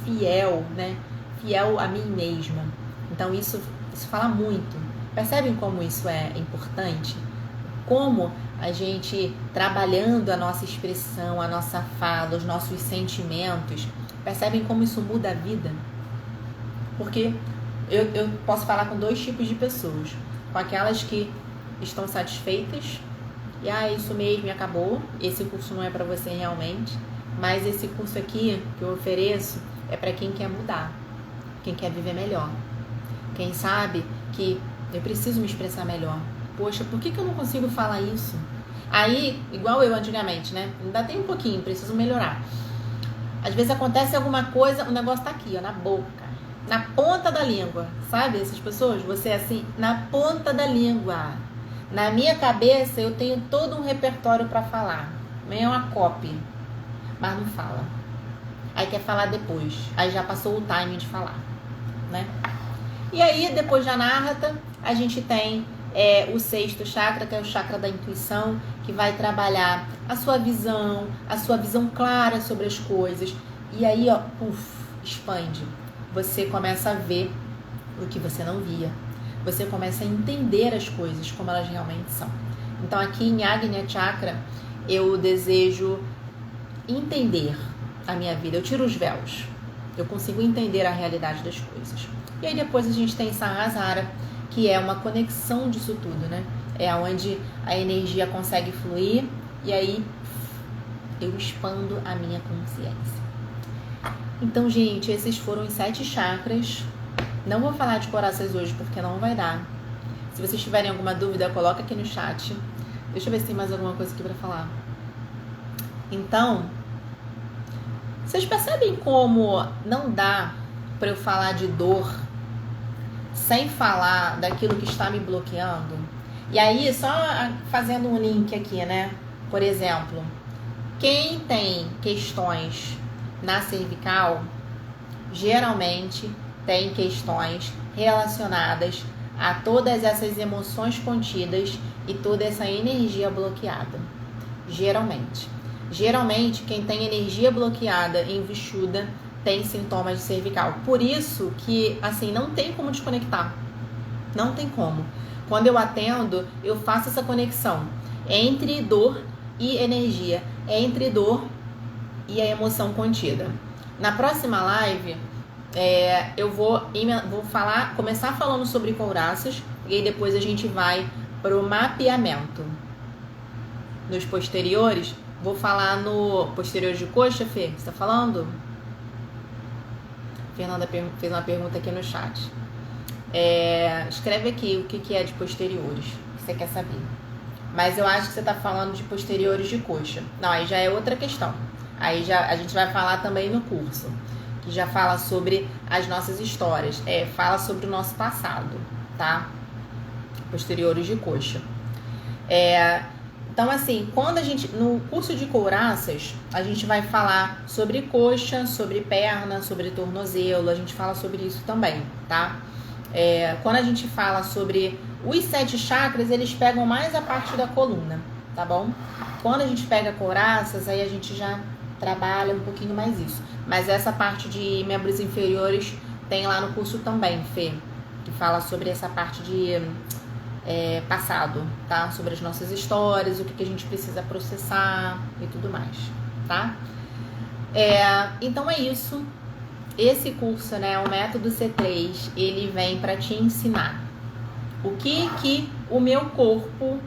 fiel, né? Fiel a mim mesma. Então isso fala muito. Percebem como isso é importante? Como a gente, trabalhando a nossa expressão, a nossa fala, os nossos sentimentos, percebem como isso muda a vida? Porque eu posso falar com dois tipos de pessoas. Com aquelas que estão satisfeitas e isso mesmo, acabou, esse curso não é para você realmente, mas esse curso aqui que eu ofereço é para quem quer mudar, quem quer viver melhor, quem sabe que eu preciso me expressar melhor. Poxa, por que eu não consigo falar isso? Aí, igual eu antigamente, né? Ainda tem um pouquinho, preciso melhorar. Às vezes acontece alguma coisa, o negócio tá aqui, ó, na boca, na ponta da língua, sabe? Essas pessoas, você é assim, na ponta da língua. Na minha cabeça eu tenho todo um repertório para falar, é uma copy, mas não fala. Aí quer falar depois, aí já passou o time de falar, né? E aí depois da Narrata a gente tem o sexto chakra, que é o chakra da intuição, que vai trabalhar a sua visão clara sobre as coisas. E aí, ó, expande. Você começa a ver o que você não via. Você começa a entender as coisas como elas realmente são. Então aqui em Agnya Chakra, eu desejo entender a minha vida. Eu tiro os véus. Eu consigo entender a realidade das coisas. E aí depois a gente tem Sahasrara, que é uma conexão disso tudo, né? É onde a energia consegue fluir e aí eu expando a minha consciência. Então, gente, esses foram os 7 chakras. Não vou falar de corações hoje porque não vai dar. Se vocês tiverem alguma dúvida, coloca aqui no chat. Deixa eu ver se tem mais alguma coisa aqui pra falar. Então, vocês percebem como não dá pra eu falar de dor sem falar daquilo que está me bloqueando? E aí, só fazendo um link aqui, né? Por exemplo, quem tem questões na cervical, geralmente tem questões relacionadas a todas essas emoções contidas e toda essa energia bloqueada. Geralmente, quem tem energia bloqueada em Vishuddha tem sintomas de cervical. Por isso que, assim, não tem como desconectar. Não tem como. Quando eu atendo, eu faço essa conexão entre dor e energia, entre dor e a emoção contida. Na próxima live, eu vou começar falando sobre couraças e aí depois a gente vai para o mapeamento. Nos posteriores, Vou falar no posterior de coxa, Fê? Você tá falando? Fernanda fez uma pergunta aqui no chat. Escreve aqui o que é de posteriores, que você quer saber. Mas eu acho que você tá falando de posteriores de coxa. Não, aí já é outra questão. Aí já a gente vai falar também no curso, que já fala sobre as nossas histórias. Fala sobre o nosso passado, tá? Posteriores de coxa. Então, assim, quando a gente, no curso de couraças, a gente vai falar sobre coxa, sobre perna, sobre tornozelo, a gente fala sobre isso também, tá? Quando a gente fala sobre os 7 chakras, eles pegam mais a parte da coluna, tá bom? Quando a gente pega couraças, aí a gente já trabalha um pouquinho mais isso. Mas essa parte de membros inferiores tem lá no curso também, Fê, que fala sobre essa parte de passado, tá? Sobre as nossas histórias, o que a gente precisa processar e tudo mais, tá? Então é isso. Esse curso, né, o método C3, ele vem para te ensinar o que o meu corpo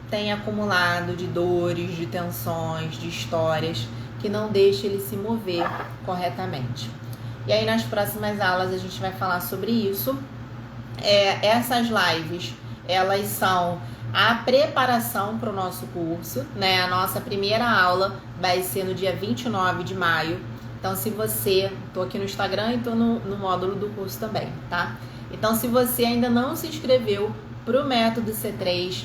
tem acumulado de dores, de tensões, de histórias que não deixa ele se mover corretamente. E aí nas próximas aulas a gente vai falar sobre isso. Essas lives, elas são a preparação para o nosso curso, né? A nossa primeira aula vai ser no dia 29 de maio. Então, se você... Tô aqui no Instagram e tô no módulo do curso também, tá? Então, se você ainda não se inscreveu pro método C3,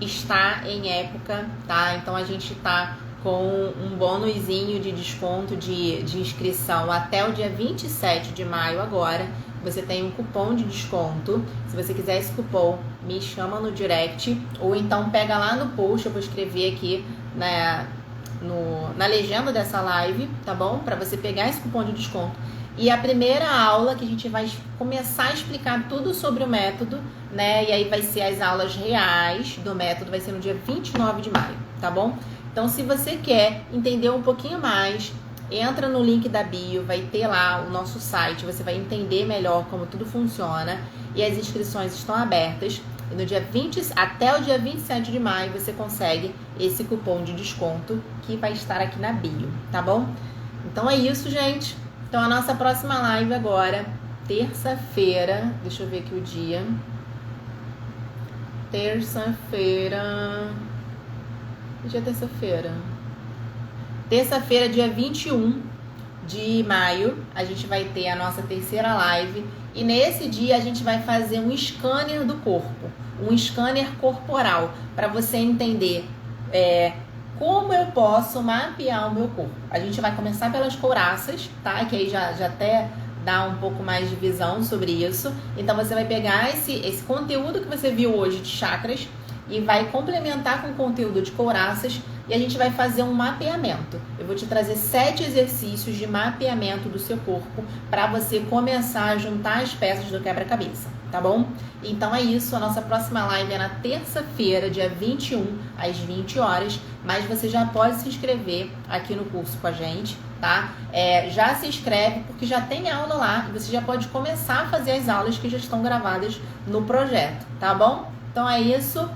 está em época, tá? Então, a gente tá com um bônusinho de desconto de inscrição até o dia 27 de maio agora. Você tem um cupom de desconto. Se você quiser esse cupom, me chama no direct. Ou então pega lá no post, eu vou escrever aqui na legenda dessa live, tá bom? Para você pegar esse cupom de desconto. E a primeira aula que a gente vai começar a explicar tudo sobre o método, né? E aí vai ser as aulas reais do método, vai ser no dia 29 de maio, tá bom? Então, se você quer entender um pouquinho mais, entra no link da bio, vai ter lá o nosso site, você vai entender melhor como tudo funciona e as inscrições estão abertas. E no dia até o dia 27 de maio você consegue esse cupom de desconto que vai estar aqui na bio, tá bom? Então é isso, gente. Então a nossa próxima live agora, terça-feira, deixa eu ver aqui o dia. Terça-feira... Que dia é terça-feira? Terça-feira, dia 21 de maio, a gente vai ter a nossa terceira live. E nesse dia a gente vai fazer um scanner do corpo, um scanner corporal, para você entender como eu posso mapear o meu corpo. A gente vai começar pelas couraças, tá? Que aí já até dá um pouco mais de visão sobre isso. Então você vai pegar esse conteúdo que você viu hoje de chakras e vai complementar com o conteúdo de couraças e a gente vai fazer um mapeamento. Eu vou te trazer 7 exercícios de mapeamento do seu corpo para você começar a juntar as peças do quebra-cabeça, tá bom? Então é isso, a nossa próxima live é na terça-feira, dia 21, às 20 horas, mas você já pode se inscrever aqui no curso com a gente, tá? Já se inscreve porque já tem aula lá e você já pode começar a fazer as aulas que já estão gravadas no projeto, tá bom? Então é isso.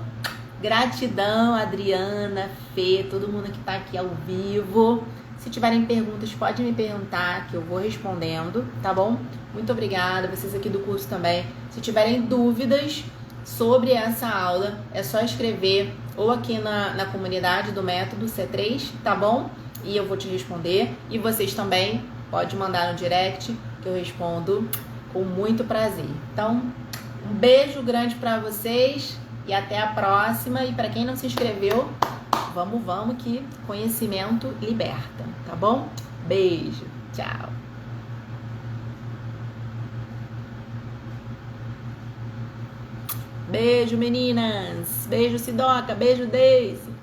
Gratidão, Adriana, Fê, todo mundo que tá aqui ao vivo. Se tiverem perguntas, pode me perguntar que eu vou respondendo, tá bom? Muito obrigada, vocês aqui do curso também. Se tiverem dúvidas sobre essa aula, é só escrever ou aqui na comunidade do método C3, tá bom? E eu vou te responder. E vocês também, pode mandar no direct que eu respondo com muito prazer. Então, um beijo grande pra vocês. E até a próxima. E para quem não se inscreveu, vamos que conhecimento liberta, tá bom? Beijo, tchau. Beijo, meninas. Beijo, Sidoca. Beijo, Deise.